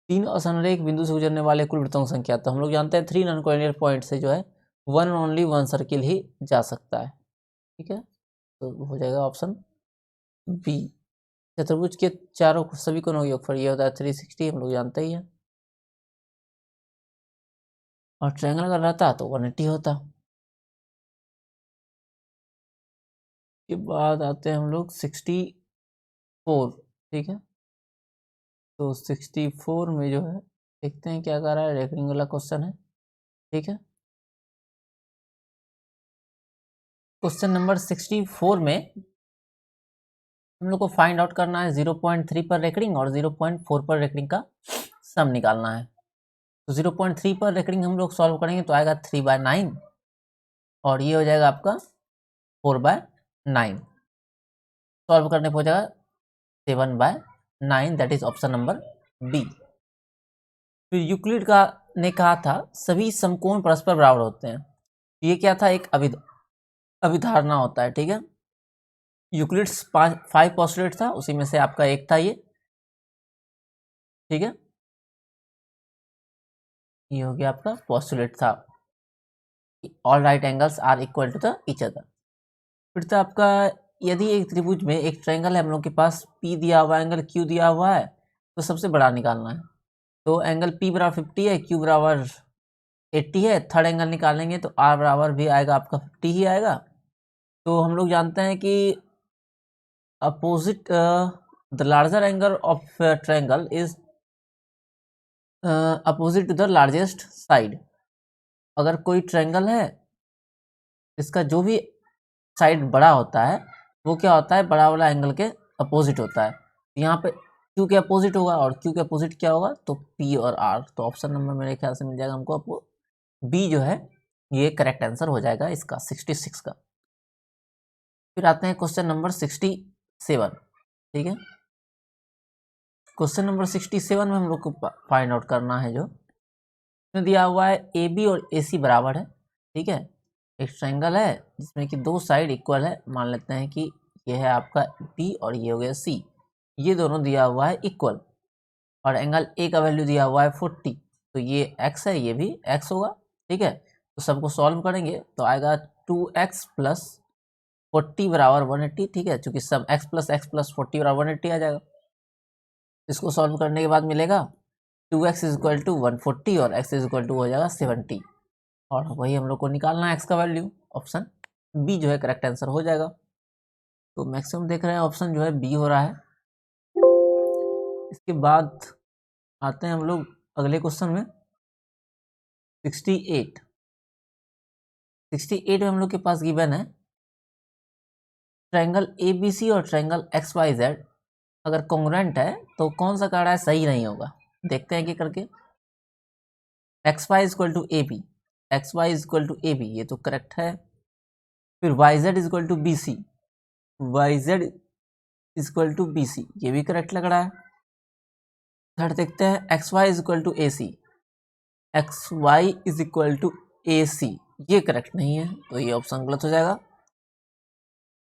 तीन असंरेख बिंदु से गुजरने वाले कुल वृत्तों की संख्या, तो हम लोग जानते हैं 3 नॉन कोलिनियर पॉइंट से जो है वन ओनली वन सर्किल ही जा सकता है। ठीक है, तो हो जाएगा ऑप्शन बी। चतुर्भुज के चारों सभी कोणों का योगफल ये होता है 360, हम लोग जानते ही हैं, और ट्रायंगल अगर रहता तो 180 होता। के बाद आते हैं हम लोग 64। ठीक है, तो 64 में जो है देखते हैं क्या कर रहा है, रेकरिंग वाला क्वेश्चन है। ठीक है, क्वेश्चन नंबर 64 में हम लोग को फाइंड आउट करना है 0.3 पर रेकरिंग और 0.4 पर रेकरिंग का सम निकालना है। तो 0.3 पर रेकरिंग हम लोग सॉल्व करेंगे तो आएगा 3/9, और ये हो जाएगा आपका 4/9। सॉल्व करने पर हो जाएगा 7/9, that is option number b. फिर यूक्लिड का ने कहा था सभी समकोण परस्पर बराबर होते हैं, ये क्या था, एक अभिधारणा होता है। ठीक है, यूक्लिड्स 5 पोस्टुलेट था, उसी में से आपका एक था ये। ठीक है, ये हो गया आपका पोस्टुलेट था, all right angles are equal to the each other. फिर था आपका, यदि एक त्रिभुज में एक ट्रायंगल है हम लोग के पास, P दिया हुआ है, एंगल Q दिया हुआ है, तो सबसे बड़ा निकालना है। तो एंगल P बराबर 50 है, Q बराबर 80 है, थर्ड एंगल निकालेंगे तो R बराबर भी आएगा आपका 50 ही आएगा। तो हम लोग जानते हैं कि opposite the larger angle of triangle is opposite to the largest side. अगर कोई ट्रायंगल है इसका जो भी साइड बड़ा होता है वो क्या होता है, बड़ा वाला एंगल के अपोजिट होता है। यहाँ पे Q के अपोजिट होगा, और Q के अपोजिट क्या होगा, तो P और R। तो ऑप्शन नंबर मेरे ख्याल से मिल जाएगा हमको, आपको बी जो है ये करेक्ट आंसर हो जाएगा इसका 66 का। फिर आते हैं क्वेश्चन नंबर 67। ठीक है, क्वेश्चन नंबर 67 में हम लोग को फाइंड आउट करना है जो इसमें दिया हुआ है ए बी और ए सी बराबर है, ठीक है। एक ट्रायंगल है जिसमें कि दो साइड इक्वल है, मान लेते हैं कि ये है आपका बी और ये हो गया सी, ये दोनों दिया हुआ है इक्वल, और एंगल ए का वैल्यू दिया हुआ है 40, तो ये एक्स है, ये भी एक्स होगा, ठीक है। तो सबको सॉल्व करेंगे तो आएगा 2x प्लस 40 बराबर 180, ठीक है, चूंकि सब x प्लस 40 बराबर 180 आ जाएगा। इसको सॉल्व करने के बाद मिलेगा 2x इज इक्वल टू 140 और x इज इक्वल टू हो जाएगा 70, और वही हम लोग को निकालना है x का वैल्यू। ऑप्शन बी जो है करेक्ट आंसर हो जाएगा। तो मैक्सिमम देख रहे हैं ऑप्शन जो है बी हो रहा है। इसके बाद आते हैं हम लोग अगले क्वेश्चन में 68 में हम लोग के पास गिवन है ट्रायंगल ABC और ट्रायंगल XYZ अगर कॉन्ग्रुएंट है तो कौन सा कार्ड है सही नहीं होगा। देखते हैं कि करके। XY equal to AB, XY equal to AB ये तो करेक्ट है। फिर YZ equal to BC, YZ equal to BC ये भी करेक्ट लग रहा है। थर्ड देखते हैं XY equal to AC, XY is equal to AC ये करेक्ट नहीं है, तो ये ऑप्शन गलत हो जाएगा।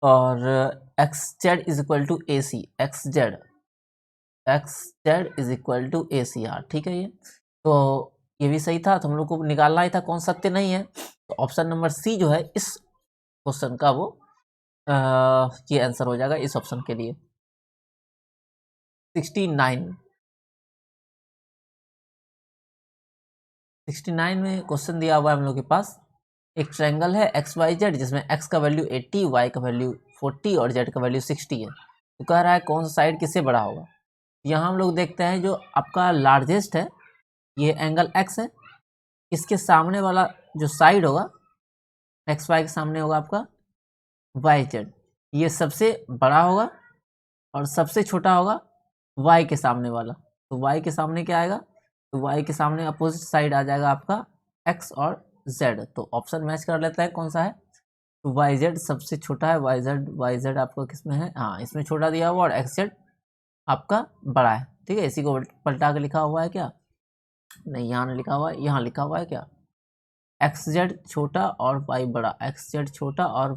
और XZ is equal to AC, XZ is equal to AC, हाँ ठीक है। ये तो ये भी सही था, तो हम लोग को निकालना ही था कौन सत्य नहीं है। तो ऑप्शन नंबर सी जो है इस क्वेश्चन का वो ये आंसर हो जाएगा इस ऑप्शन के लिए। 69 में क्वेश्चन दिया हुआ है हम लोग के पास, एक ट्रायंगल है XYZ जिसमें x का वैल्यू 80, y का वैल्यू 40 और z का वैल्यू 60 है। तो कह रहा है कौन सा साइड किससे बड़ा होगा। यहाँ हम लोग देखते हैं जो आपका लार्जेस्ट है ये एंगल x है, इसके सामने वाला जो साइड होगा XY के सामने होगा आपका YZ, ये सबसे बड़ा होगा, और सबसे छोटा होगा y के सामने वाला। तो y के सामने क्या आएगा, तो y के सामने अपोजिट साइड आ जाएगा आपका x और z। तो ऑप्शन मैच कर लेता है कौन सा है, तो YZ सबसे छोटा है, YZ आपका किसमें है, हाँ इसमें छोटा दिया हुआ, और XZ आपका बड़ा है, ठीक है। इसी को पलटा के लिखा हुआ है क्या, नहीं यहाँ नहीं लिखा हुआ है, यहाँ लिखा हुआ है क्या, XZ छोटा और y बड़ा, XZ छोटा और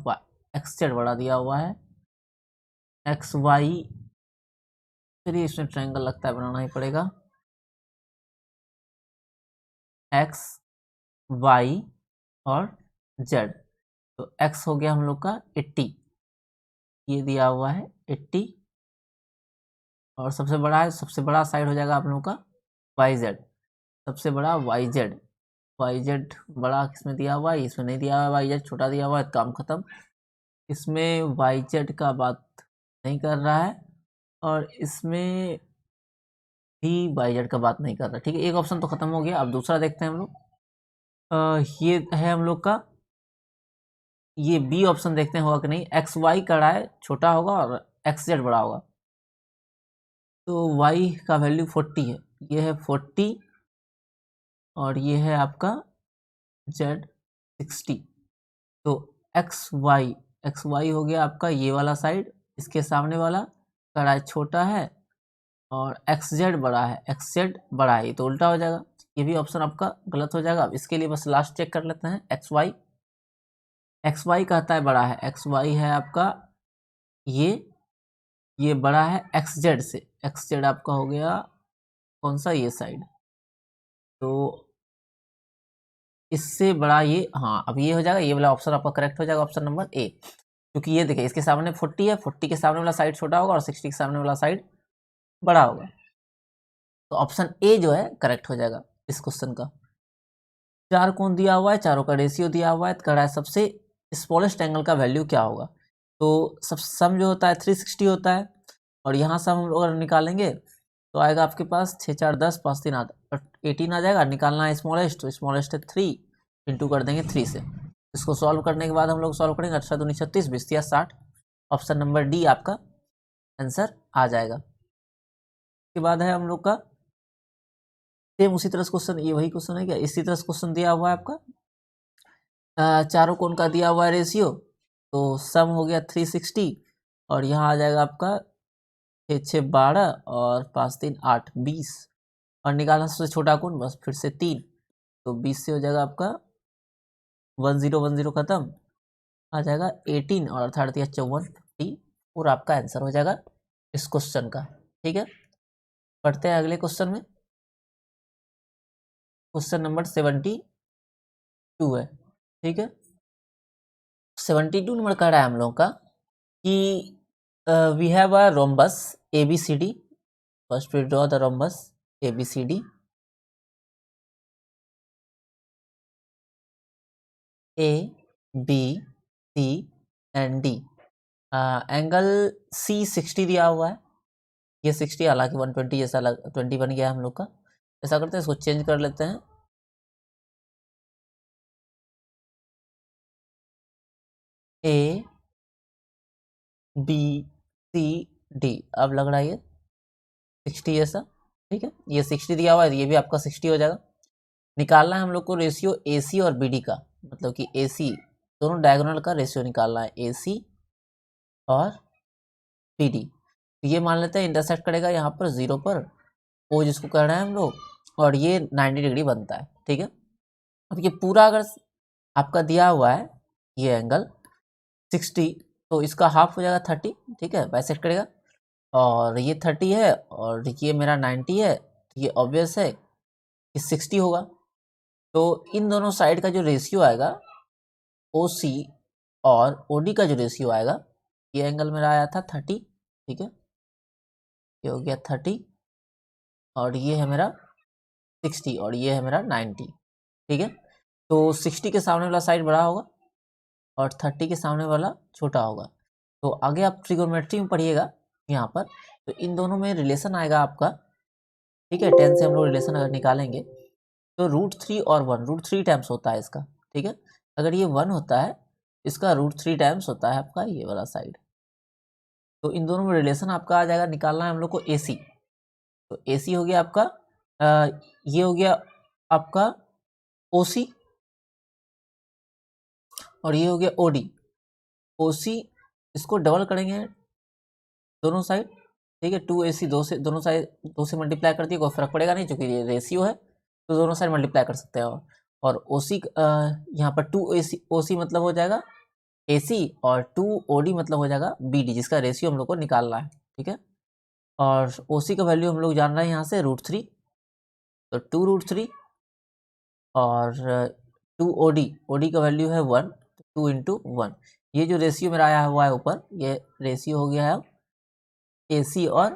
XZ बड़ा दिया हुआ है। XY चलिए इसमें ट्रायंगल लगता है बनाना ही पड़ेगा, X Y और Z। तो X हो गया हम लोग का 80, ये दिया हुआ है 80, और सबसे बड़ा है, सबसे बड़ा साइड हो जाएगा आप लोगों का YZ, सबसे बड़ा YZ बड़ा किसमें दिया हुआ है, इसमें नहीं दिया हुआ है, YZ छोटा दिया हुआ है, काम खत्म। इसमें YZ का बात नहीं कर रहा है, और इसमें भी YZ का बात नहीं कर रहा, ठीक है। एक ऑप्शन तो खत्म हो गया। अब दूसरा देखते हैं हम लोग, ये है हम लोग का, ये बी ऑप्शन देखते हैं होगा कि नहीं। XY कड़ा है छोटा होगा और XZ बड़ा होगा, तो y का वैल्यू 40 है, ये है 40 और ये है आपका Z 60। तो XY हो गया आपका ये वाला साइड, इसके सामने वाला कड़ा छोटा है और XZ बड़ा है, XZ बड़ा है, ये तो उल्टा हो जाएगा, ये भी ऑप्शन आपका गलत हो जाएगा। अब इसके लिए बस लास्ट चेक कर लेते हैं। XY कहता है बड़ा है, XY है आपका ये बड़ा है XZ से, XZ आपका हो गया कौन सा, ये साइड, तो इससे बड़ा ये, हाँ अब ये हो जाएगा, ये वाला ऑप्शन आपका करेक्ट हो जाएगा, ऑप्शन नंबर ए। क्योंकि ये देखिए इसके सामने 40 है, 40 के सामने वाला साइड छोटा होगा और 60 के सामने वाला साइड बड़ा होगा, तो ऑप्शन ए जो है करेक्ट हो जाएगा इस क्वेश्चन का। चार कोण दिया हुआ है, चारों का रेशियो दिया हुआ है, कह रहा है सबसे स्मॉलेस्ट एंगल का वैल्यू क्या होगा। तो सब सम जो होता है 360 होता है, और यहाँ से हम अगर निकालेंगे तो आएगा आपके पास 6 4 10 5 3 18 आ जाएगा। निकालना है स्मॉलेस्ट, तो स्मॉलेस्ट है 3, इंटू कर देंगे 3 से। इसको सॉल्व करने के बाद हम लोग सॉल्व करेंगे 18 दूनी 36 20 या 60, ऑप्शन नंबर डी आपका आंसर आ जाएगा। इसके बाद है हम लोग का सेम उसी तरह से क्वेश्चन, ये वही क्वेश्चन है क्या, इसी तरह से क्वेश्चन दिया हुआ है आपका चारों कोण का दिया हुआ है रेशियो, तो सम हो गया 360, और यहाँ आ जाएगा आपका 6 6 12 और 5 3 8 20, और निकालना सबसे छोटा कोण बस फिर से 3, तो 20 से हो जाएगा आपका 1010 खत्म, आ जाएगा 18 और 38 या 54 और आपका आंसर हो जाएगा इस क्वेश्चन का। ठीक है, पढ़ते हैं अगले क्वेश्चन में। क्वेश्चन नंबर 72 है। ठीक है, 72 नंबर कह रहा है हम लोगों का कि we have a rhombus ABCD। First we draw the rhombus ABCD। A B C and D। Angle C60 दिया हुआ है। ये 60 हालांकि 120 जैसा 20 बन गया हम लोग का। ऐसा करते हैं, इसको चेंज कर लेते हैं। A B C D, अब लग रहा है ये 60 जैसा। ठीक है, ये 60 दिया हुआ है, ये भी आपका 60 हो जाएगा। निकालना है हम लोग को रेशियो AC और BD का, मतलब कि AC दोनों डायगोनल का रेशियो निकालना है, AC और BD। तो ये मान लेते हैं इंटरसेक्ट करेगा यहाँ पर 0 पर, O जिसको कर रहे हैं हम लोग, और ये 90 डिग्री बनता है। ठीक है, अब ये पूरा अगर आपका दिया हुआ है ये एंगल 60, तो इसका हाफ हो जाएगा 30। ठीक है, बाइसेक्ट करेगा, और ये 30 है और ये मेरा 90 है, तो ये ऑब्वियस है कि 60 होगा। तो इन दोनों साइड का जो रेशियो आएगा OC और OD का जो रेशियो आएगा, ये एंगल मेरा आया था 30। ठीक है, ये हो गया 30 और ये है मेरा 60 और ये है मेरा 90। ठीक है, तो 60 के सामने वाला साइड बड़ा होगा और 30 के सामने वाला छोटा होगा। तो आगे आप ट्रिगोनोमेट्री में पढ़िएगा यहाँ पर, तो इन दोनों में रिलेशन आएगा आपका। ठीक है, 10 से हम लोग रिलेशन अगर निकालेंगे तो √3 और 1, √3 टाइम्स होता है इसका। ठीक है, अगर ये 1 होता है, इसका √3 टाइम्स होता है आपका ये वाला साइड। तो इन दोनों में रिलेशन आपका आ जाएगा। निकालना है हम लोग को AC। तो AC हो गया आपका ये हो गया आपका OC और ये हो गया OD। OC इसको डबल करेंगे दोनों साइड। ठीक है, 2AC दो से, दोनों साइड 2 से मल्टीप्लाई करती है, कोई फर्क पड़ेगा नहीं क्योंकि ये रेशियो है, तो दोनों साइड मल्टीप्लाई कर सकते हैं। और OC यहाँ पर 2AC OC मतलब हो जाएगा AC और 2OD मतलब हो जाएगा BD, जिसका रेशियो हम लोग को निकालना है। ठीक है, और OC का वैल्यू हम लोग जान रहे हैं यहाँ से √3, तो 2√3 और 2OD का वैल्यू है 1, 2 इंटू 1। ये जो रेशियो मेरा आया हुआ है ऊपर, ये रेशियो हो गया है AC और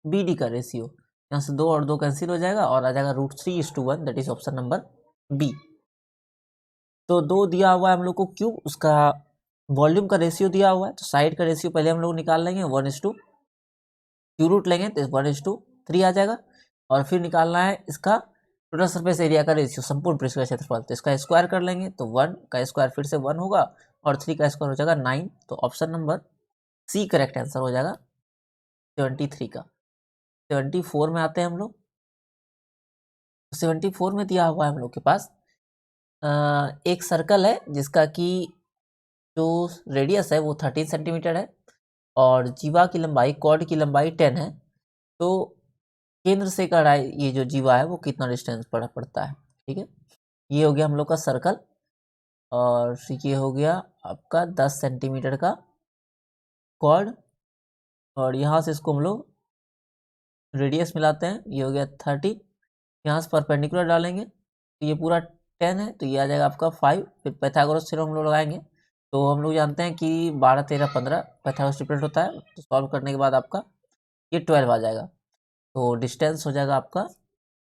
BD का रेशियो। यहाँ से 2 और 2 कैंसिल हो जाएगा और आ जाएगा √3:1, that is option number B। तो 2 दिया हुआ है हम लोग को क्यूब, उसका वॉल्यूम का रेशियो दिया हुआ है, तो साइड का रेशियो पहले हम लोग निकाल लेंगे, 1:2। क्यू रूट लेंगे तो 1:3 आ जाएगा। और फिर निकालना है इसका टोटल सरफेस एरिया का रेशियो, संपूर्ण पृष्ठ का क्षेत्रफल, तो इसका स्क्वायर कर लेंगे, तो 1 का स्क्वायर फिर से 1 होगा और 3 का स्क्वायर हो जाएगा 9। तो option number C correct answer हो जाएगा 73 का। 74 में आते हैं हम लोग। 74 में दिया हुआ है हम लोग के पास एक सर्कल है जिसका कि जो रेडियस है वो 13 सेंटीमीटर है और जीवा की लंबाई, कॉर्ड की लंबाई 10 है। तो केंद्र से का ये जो जीवा है वो कितना डिस्टेंस पड़ता है। ठीक है, ये हो गया हम लोग का सर्कल और ये हो गया आपका 10 सेंटीमीटर का कॉर्ड, और यहाँ से इसको हम लोग रेडियस मिलाते हैं, ये हो गया 30। यहाँ से परपेंडिकुलर डालेंगे तो ये पूरा 10 है, तो ये आ जाएगा आपका 5। फिर पैथागोरस थ्योरम हम लोग लगाएंगे, तो हम लोग जानते हैं कि 12, 13, 15 पैथागोरस ट्रिपलेट होता है, तो सॉल्व करने के बाद आपका ये 12 आ जाएगा, तो डिस्टेंस हो जाएगा आपका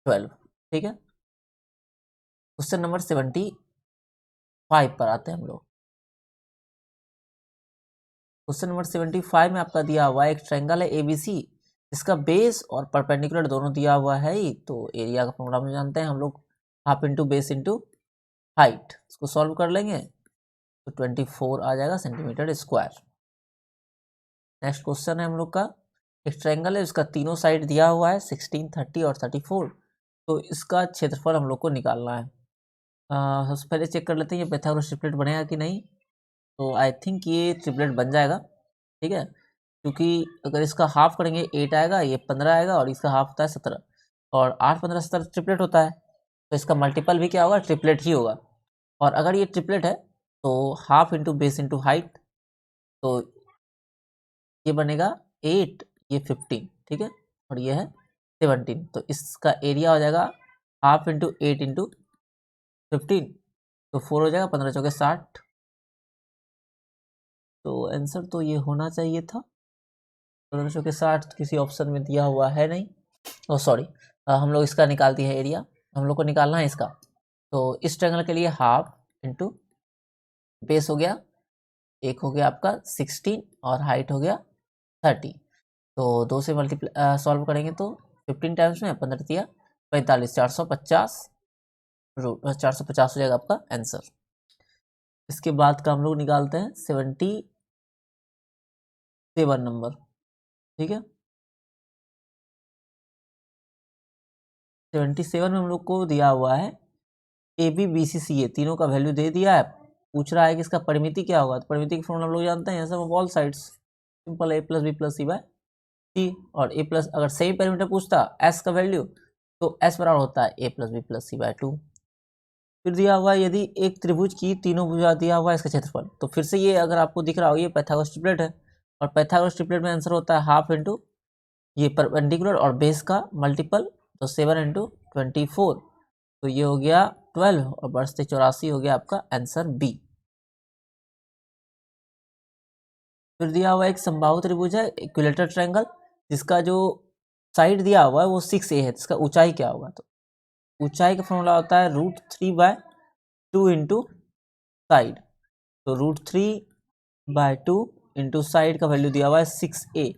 12। ठीक है, क्वेश्चन नंबर 75 पर आते हैं हम लोग। क्वेश्चन नंबर 75 में आपका दिया हुआ है एक ट्रायंगल है ABC, इसका बेस और परपेंडिकुलर दोनों दिया हुआ है ही, तो एरिया का फॉर्मूला हम जानते हैं हम लोग, half into base into height. इसको सॉल्व कर लेंगे तो 24 आ जाएगा सेंटीमीटर स्क्वायर। नेक्स्ट क्वेश्चन है हम लोग का, एक ट्रायंगल है, इसका तीनों साइड दिया हुआ है 16, 30 और 34, तो इसका क्षेत्रफल हम लोग को निकालना है। सबसे पहले चेक कर लेते हैं ये पैथागोरस ट्रिपलेट बनेगा कि नहीं। तो आई थिंक ये ट्रिपलेट बन जाएगा। ठीक है, क्योंकि अगर इसका हाफ करेंगे 8 आएगा, ये 15 आएगा और इसका हाफ होता है 17, और 8, 15, 17 ट्रिपलेट होता है। तो इसका मल्टीपल भी क्या होगा, ट्रिपलेट ही होगा। और अगर ये ट्रिपलेट है तो half into base into height, तो ये बनेगा 8, ये 15, ठीक है, और ये है 17। तो इसका एरिया हो जाएगा हाफ इंटू 8 इंटू 15, तो 4 हो जाएगा, 15 चौके 60। तो आंसर तो ये होना चाहिए था 15 चौके 60, किसी ऑप्शन में दिया हुआ है नहीं। ओ सॉरी, हम लोग इसका निकालते हैं एरिया, हम लोग को निकालना है इसका। तो इस ट्रायंगल के लिए हाफ इंटू बेस हो गया, एक हो गया आपका 16 और हाइट हो गया 30। तो 2 से मल्टीप्लाई सॉल्व करेंगे तो 15 टाइम्स में 15 दिया 45, 450 450 हो जाएगा आपका आंसर। इसके बाद का हम लोग निकालते हैं 77 नंबर, ठीक है। 77 में हम लोग को दिया हुआ है A B B C C ए, तीनों का वैल्यू दे दिया है। पूछ रहा है कि इसका परिमिति क्या होगा, तो परिमिति की फॉर्मूला हम लोग जानते हैं, sum of all sides, simple A plus B plus C by C. और ए प्लस, अगर सेम पैरामीटर पूछता एस का वैल्यू, तो एस बराबर होता है A plus B plus C by 2। फिर दिया हुआ है यदि एक त्रिभुज की तीनों भुजा दिया हुआ है इसका क्षेत्रफल, तो फिर से ये अगर आपको दिख रहा हो ये पाइथागोरस ट्रिपलेट है, और पाइथागोरस ट्रिपलेट में आंसर होता है हाफ इंटू ये परपेंडिकुलर और बेस का मल्टीपल, तो 7 इंटू 24, तो ये हो गया 12 और बढ़ते 84 हो गया आपका आंसर बी। फिर दिया हुआ एक समबाहु त्रिभुज है इक्विलेटरल ट्रायंगल, जिसका जो साइड दिया हुआ है वो 6a है, इसका ऊंचाई क्या होगा, तो ऊंचाई का फॉर्मूला होता है √3/2 इंटू साइड। तो √3/2 इंटू साइड का वैल्यू दिया हुआ है 6a,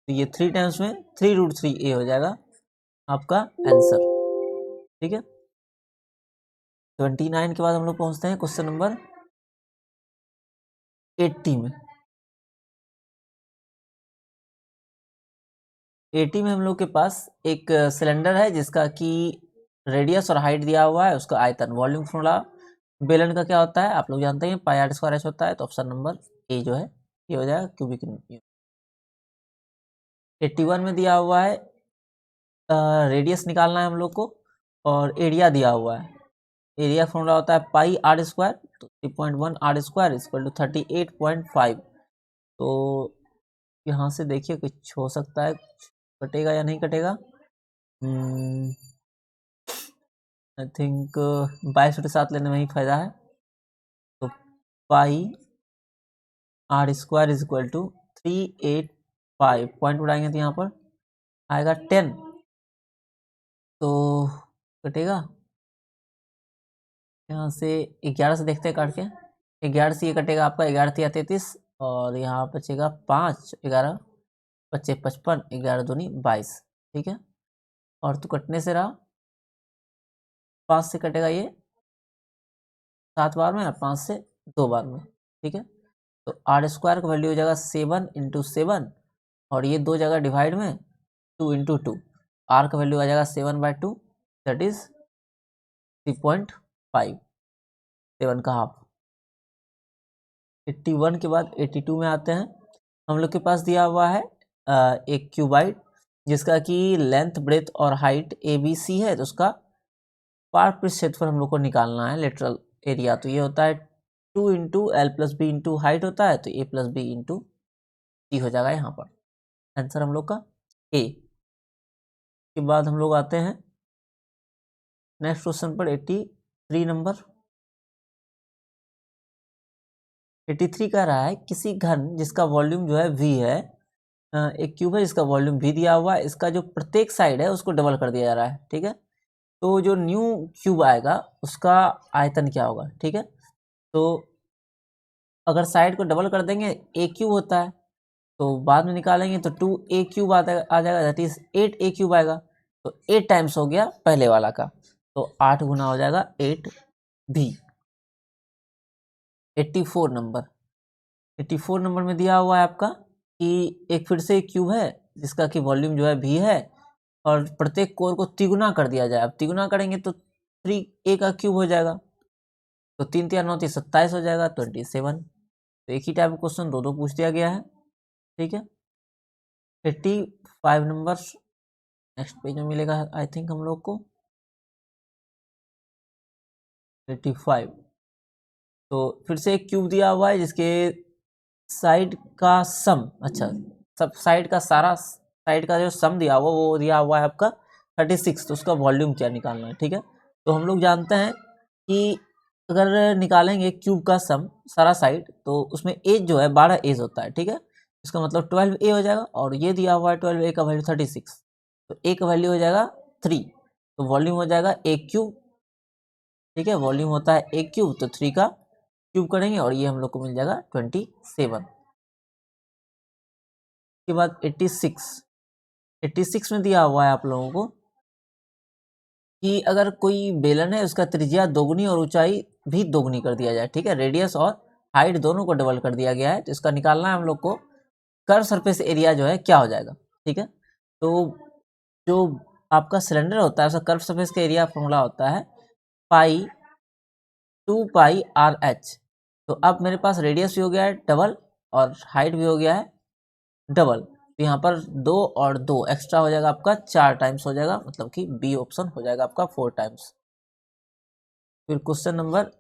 तो ये 3 टाइम्स में 3√3a हो जाएगा आपका आंसर, ठीक है। 29 के बाद हम लोग पहुंचते हैं क्वेश्चन नंबर 80 में। 80 में हम लोग के पास एक सिलेंडर है जिसका कि रेडियस और हाइट दिया हुआ है, उसका आयतन, वॉल्यूम फॉर्मूला बेलन का क्या होता है आप लोग जानते हैं, पाई आर स्क्वायर एच होता है। तो ऑप्शन नंबर ए जो है ये हो जाएगा क्यूबिक। 81 में दिया हुआ है रेडियस निकालना है हम लोग को, और एरिया दिया हुआ है। एरिया फॉर्मूला होता है पाई आर स्क्वायर, तो 3.1 आर स्क्वायर इक्वल टू 38.5। तो यहाँ से देखिए कुछ हो सकता है, कटेगा या नहीं कटेगा, आई थिंक 22/7 लेने में ही फायदा है। तो pi R square is equal to 385, point उड़ाएंगे तो यहाँ पर आएगा 10, तो कटेगा यहाँ से 11 से देखते हैं काट के, 11 से ये कटेगा आपका 11 या 33, और यहाँ बचेगा 5, 11 बचे 55, 11 दूनी 22, ठीक है। और तो कटने से रहा 5 से कटेगा ये 7 बार में और 5 से 2 बार में, ठीक है। तो आर स्क्वायर का वैल्यू हो जाएगा 7 इंटू 7, और ये 2 जगह डिवाइड में 2 इंटू 2, आर का वैल्यू आ जाएगा 7/2, दैट इज 3.5, 7 का हाफ। 81 के बाद 82 में आते हैं। हम लोग के पास दिया हुआ है एक क्यूबाइड जिसका कि लेंथ ब्रेथ और हाइट ए बी सी है, तो उसका पार्ट पृष्ठ क्षेत्रफल हम लोग को निकालना है, लेटरल एरिया। तो ये होता है 2 into L plus B into height होता है, तो A plus B into C हो जाएगा यहाँ पर आंसर हम लोग का ए। के बाद हम लोग आते हैं नेक्स्ट क्वेश्चन पर 83 नंबर। 83 कह रहा है किसी घन जिसका वॉल्यूम जो है v है, एक क्यूब है जिसका वॉल्यूम v दिया हुआ है, इसका जो प्रत्येक साइड है उसको डबल कर दिया जा रहा है, ठीक है। तो जो न्यू क्यूब आएगा उसका आयतन क्या होगा, ठीक है। तो अगर साइड को डबल कर देंगे ए क्यूब होता है, तो बाद में निकालेंगे तो 2a³ आ जाएगा, दैट इज 8a³ आएगा। तो 8 टाइम्स हो गया पहले वाला का, तो 8 गुना हो जाएगा 8b। 84 नंबर, 84 नंबर में दिया हुआ है आपका कि एक फिर से एक क्यूब है जिसका कि वॉल्यूम जो है v है, और प्रत्येक कोर को तिगुना कर दिया जाए। अब तिगुना करेंगे तो 3a का क्यूब हो जाएगा, तो 3 3 9 27 हो जाएगा 27। तो एक ही टाइप का क्वेश्चन दो दो पूछ दिया गया है, ठीक है। 85 नंबर नेक्स्ट पेज में मिलेगा आई थिंक हम लोग को। 85। तो फिर से एक क्यूब दिया हुआ है जिसके साइड का सम, अच्छा सब साइड का सारा साइड का जो सम दिया हुआ वो दिया हुआ है आपका 36। तो उसका वॉल्यूम क्या निकालना है, ठीक है। तो हम लोग जानते हैं कि अगर निकालेंगे क्यूब का सम सारा साइड तो उसमें एज जो है 12 एज होता है, ठीक है। इसका मतलब 12 ए हो जाएगा और ये दिया हुआ है 12 ए का वैल्यू 36, तो ए का वैल्यू हो जाएगा 3, तो वॉल्यूम हो जाएगा ए क्यूब, ठीक है। वॉल्यूम होता है ए क्यूब, तो 3 का क्यूब करेंगे और ये हम लोग को मिल जाएगा 27। के बाद 86 में दिया हुआ है आप लोगों को कि अगर कोई बेलन है उसका त्रिज्या दोगुनी और ऊंचाई भी दोगुनी कर दिया जाए, ठीक है। रेडियस और हाइट दोनों को डबल कर दिया गया है, तो इसका निकालना है हम लोग को कर्व सरफेस एरिया जो है क्या हो जाएगा, ठीक है। तो जो आपका सिलेंडर होता है उसका कर्व सरफेस का एरिया फॉर्मूला होता है पाई 2πr/h। तो अब मेरे पास रेडियस भी हो गया है डबल और हाइट भी हो गया है डबल, तो यहाँ पर 2 और 2 एक्स्ट्रा हो जाएगा, आपका 4 टाइम्स हो जाएगा, मतलब कि बी ऑप्शन हो जाएगा आपका 4 टाइम्स। फिर क्वेश्चन नंबर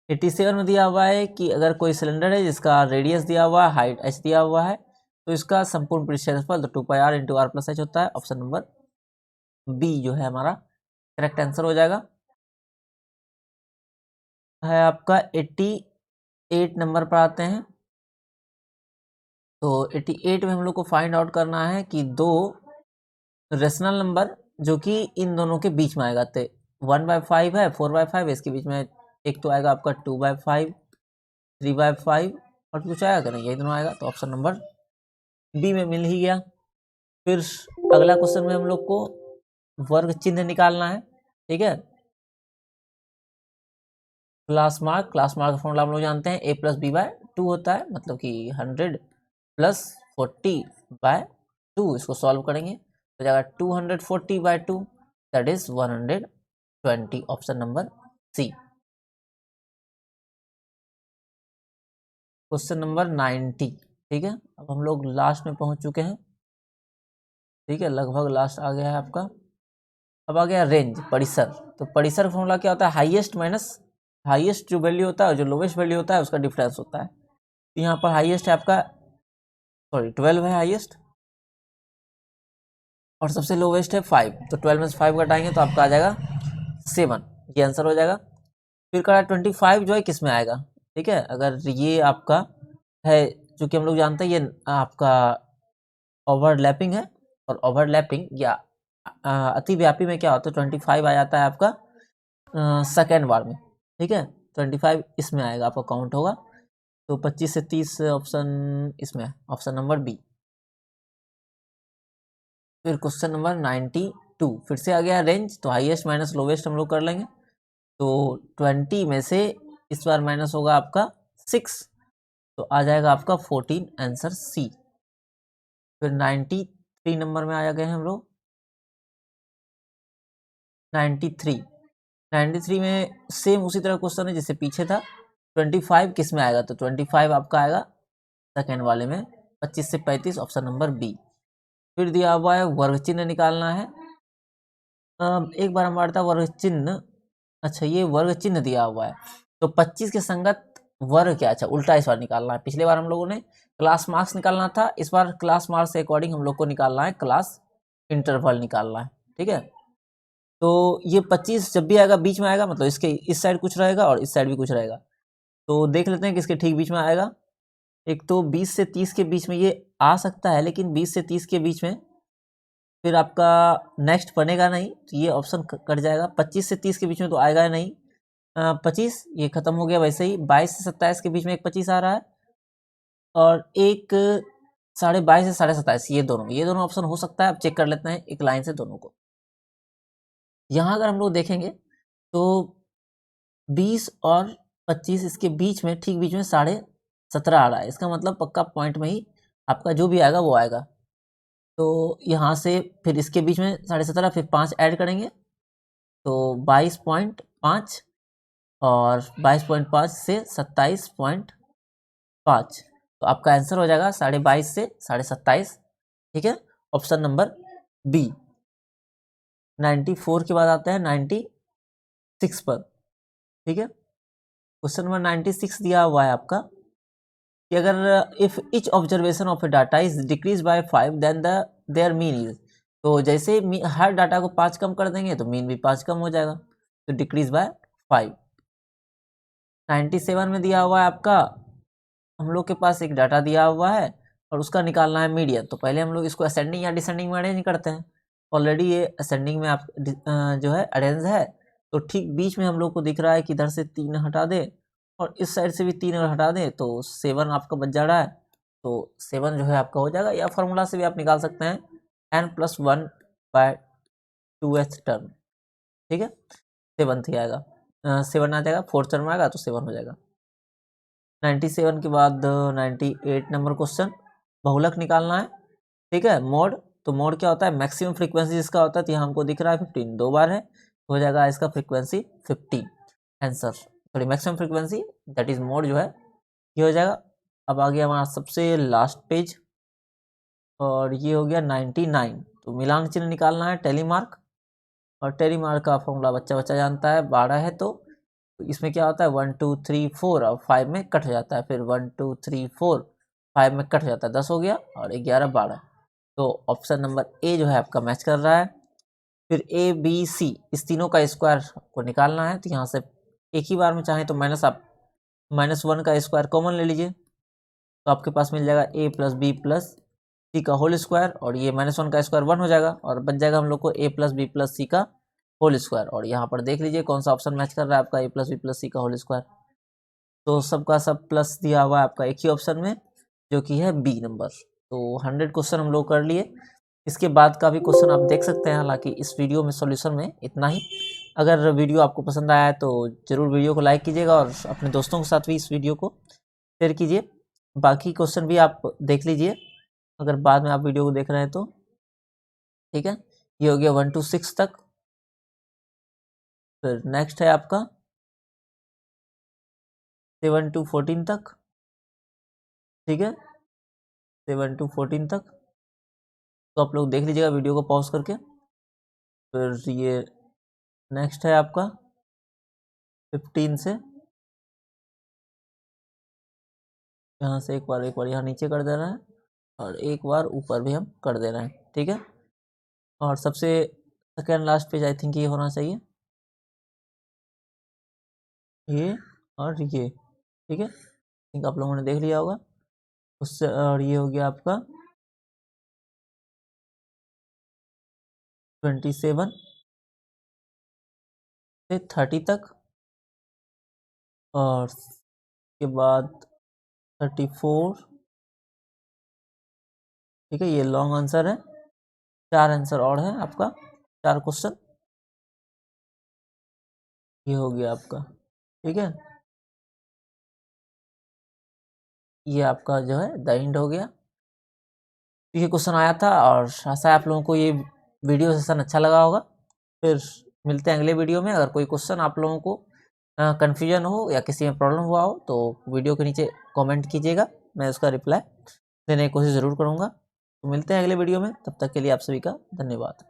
87 में दिया हुआ है कि अगर कोई सिलेंडर है जिसका रेडियस दिया हुआ है, हाइट h दिया हुआ है, तो इसका संपूर्ण पृष्ठ क्षेत्रफल तो 2πr × r+h होता है। ऑप्शन नंबर बी जो है हमारा करेक्ट आंसर हो जाएगा। है आपका 88 नंबर पर आते हैं। तो 88 में हम लोग को फाइंड आउट करना है कि दो रेशनल नंबर जो कि इन दोनों के बीच में आएगा, तो 1/5 है, 4/5 है, इसके बीच में एक तो आएगा आपका 2/5, 3/5 और कुछ आएगा कि नहीं, यही दोनों आएगा, तो ऑप्शन नंबर बी में मिल ही गया। फिर अगला क्वेश्चन में हम लोग को वर्ग चिन्ह निकालना है, ठीक है। क्लास मार्क का फॉर्मूला हम लोग जानते हैं a+b/2 होता है, मतलब कि 100 + 40/2। इसको सॉल्व करेंगे तो जाएगा 240/2, that is 120। Option number C. Question number 90, ठीक है। अब हम लोग लास्ट में पहुंच चुके हैं, ठीक है, लगभग लास्ट आ गया है आपका। अब आ गया रेंज, परिसर। तो परिसर फॉर्मूला क्या होता है, हाईएस्ट माइनस हाईएस्ट जो वैल्यू होता है, जो लोवेस्ट वैल्यू होता है उसका डिफरेंस होता है। तो यहाँ पर हाईएस्ट है आपका, सॉरी 12 है हाईएस्ट और सबसे लोवेस्ट है 5, तो 12 में से 5 घटाएंगे तो आपका आ जाएगा 7, ये आंसर हो जाएगा। फिर कहा 25 जो है किस में आएगा, ठीक है। अगर ये आपका है, चूंकि हम लोग जानते हैं ये आपका ओवरलैपिंग है, और ओवरलैपिंग या अतिव्यापी में क्या होता है, 25 आ जाता है आपका सेकेंड बार में, ठीक है। 25 इसमें आएगा, आपका काउंट होगा, तो 25 से 30 ऑप्शन इसमें है, ऑप्शन नंबर बी। फिर क्वेश्चन नंबर 92 फिर से आ गया रेंज, तो हाईएस्ट माइनस लोवेस्ट हम लोग कर लेंगे। तो 20 में से इस बार माइनस होगा आपका 6, तो आ जाएगा आपका 14, आंसर सी। फिर 93 नंबर में आ गए हम लोग। 93 में सेम उसी तरह क्वेश्चन है जैसे पीछे था। 25 किस में आएगा, तो 25 आपका आएगा सेकेंड वाले में, 25 से 35, ऑप्शन नंबर बी। फिर दिया हुआ है वर्ग चिन्ह निकालना है। एक बार हमारा था वर्ग चिन्ह, अच्छा ये वर्ग चिन्ह दिया हुआ है, तो 25 के संगत वर्ग क्या, अच्छा उल्टा इस बार निकालना है। पिछले बार हम लोगों ने क्लास मार्क्स निकालना था, इस बार क्लास मार्क्स के अकॉर्डिंग हम लोग को निकालना है क्लास इंटरवल निकालना है, ठीक है। तो ये 25 जब भी आएगा बीच में आएगा, मतलब इसके इस साइड कुछ रहेगा और इस साइड भी कुछ रहेगा, तो देख लेते हैं कि इसके ठीक बीच में आएगा। एक तो 20 से 30 के बीच में ये आ सकता है, लेकिन 20 से 30 के बीच में फिर आपका नेक्स्ट बनेगा नहीं, तो ये ऑप्शन कट जाएगा। 25 से 30 के बीच में तो आएगा नहीं, 25 ये खत्म हो गया। वैसे ही 22 से 27 के बीच में एक 25 आ रहा है, और एक 22.5 से 27.5, ये दोनों ऑप्शन हो सकता है। अब चेक कर लेते हैं एक लाइन से दोनों को। यहाँ अगर हम लोग देखेंगे तो 20 और 25 इसके बीच में, ठीक बीच में 17.5 आ रहा है, इसका मतलब पक्का पॉइंट में ही आपका जो भी आएगा वो आएगा। तो यहाँ से फिर इसके बीच में 17.5, फिर 5 ऐड करेंगे तो 22.5, और 22.5 से 27.5, तो आपका आंसर हो जाएगा 22.5 से 27.5, ठीक है, ऑप्शन नंबर बी। 94 के बाद आता है 96 पर। ठीक है, क्वेश्चन नंबर 96 दिया हुआ है आपका कि अगर if each observation of a data is decrease by 5 then their mean is. तो जैसे ही हर डाटा को 5 कम कर देंगे तो मीन भी 5 कम हो जाएगा, तो डिक्रीज बाय 5। 97 में दिया हुआ है आपका, हम लोग के पास एक डाटा दिया हुआ है और उसका निकालना है मीडियन। तो पहले हम लोग इसको असेंडिंग या डिसेंडिंग में अरेंज करते हैं। ऑलरेडी ये असेंडिंग में आप जो है अरेंज है, तो ठीक बीच में हम लोग को दिख रहा है कि इधर से 3 हटा दे और इस साइड से भी 3 अगर हटा दें तो 7 आपका बच जा रहा है। तो 7 जो है आपका हो जाएगा, या फॉर्मूला से भी आप निकाल सकते हैं n+1/2th टर्म। ठीक है, 7 ही आएगा, 7 आ जाएगा, 4th टर्म आएगा तो 7 हो जाएगा। 97 के बाद 98 नंबर क्वेश्चन, बहुलक निकालना है। ठीक है, मोड, तो मोड क्या होता है, मैक्सिमम फ्रीक्वेंसी जिसका होता है, तो यहाँ हमको दिख रहा है 15 दो बार है, तो हो जाएगा इसका frequency 15 answer. Sorry, maximum frequency that is mode जो है ये हो जाएगा। अब आ गया हमारा सबसे लास्ट पेज और ये हो गया 99। तो मिलान चिन्ह निकालना है टेलीमार्क, और टेलीमार्क का फॉर्मूला बच्चा बच्चा जानता है, 12 है। तो इसमें क्या होता है 1 2 3 4 और 5 में कट हो जाता है, फिर 1 2 3 4 5 में कट हो जाता है, 10 हो गया और 11 12। तो ऑप्शन नंबर ए जो है आपका मैच कर रहा है। फिर ए बी सी इस तीनों का स्क्वायर को निकालना है, तो यहाँ से एक ही बार में चाहें तो -1 का स्क्वायर कॉमन ले लीजिए, तो आपके पास मिल जाएगा a + b + c का होल स्क्वायर, और ये -1 का स्क्वायर 1 हो जाएगा और बच जाएगा हम लोग को a + b + c का होल स्क्वायर। और यहाँ पर देख लीजिए कौन सा ऑप्शन मैच कर रहा है आपका a + b + c का होल स्क्वायर। तो सबका सब प्लस दिया हुआ है आपका एक ही ऑप्शन में, जो कि है बी नंबर। तो 100 क्वेश्चन हम लोग कर लिए। इसके बाद का भी क्वेश्चन आप देख सकते हैं, हालांकि इस वीडियो में सॉल्यूशन में इतना ही। अगर वीडियो आपको पसंद आया है तो ज़रूर वीडियो को लाइक कीजिएगा और अपने दोस्तों के साथ भी इस वीडियो को शेयर कीजिए। बाकी क्वेश्चन भी आप देख लीजिए अगर बाद में आप वीडियो को देख रहे हैं तो। ठीक है, ये हो गया 1 to 6 तक। फिर नेक्स्ट है आपका 7 to 14 तक। ठीक है, 7 to 14 तक तो आप लोग देख लीजिएगा वीडियो को पॉज करके। फिर ये नेक्स्ट है आपका 15 से, यहाँ से एक बार यहाँ नीचे कर देना है और एक बार ऊपर भी हम कर दे रहे हैं। ठीक है, और सबसे second last page I think ये होना चाहिए, ये और ये। ठीक है, थिंक आप लोगों ने देख लिया होगा उससे। और ये हो गया आपका 27 से 30 तक, और के बाद 34। ठीक है, ये लॉन्ग आंसर है, 4 आंसर और है आपका, 4 क्वेश्चन ये हो गया आपका। ठीक है, ये आपका जो है द एंड हो गया। ये क्वेश्चन आया था और आशा है आप लोगों को ये वीडियो सेशन अच्छा लगा होगा। फिर मिलते हैं अगले वीडियो में। अगर कोई क्वेश्चन आप लोगों को कन्फ्यूजन हो या किसी में प्रॉब्लम हुआ हो तो वीडियो के नीचे कमेंट कीजिएगा, मैं उसका रिप्लाई देने की कोशिश ज़रूर करूँगा। तो मिलते हैं अगले वीडियो में, तब तक के लिए आप सभी का धन्यवाद।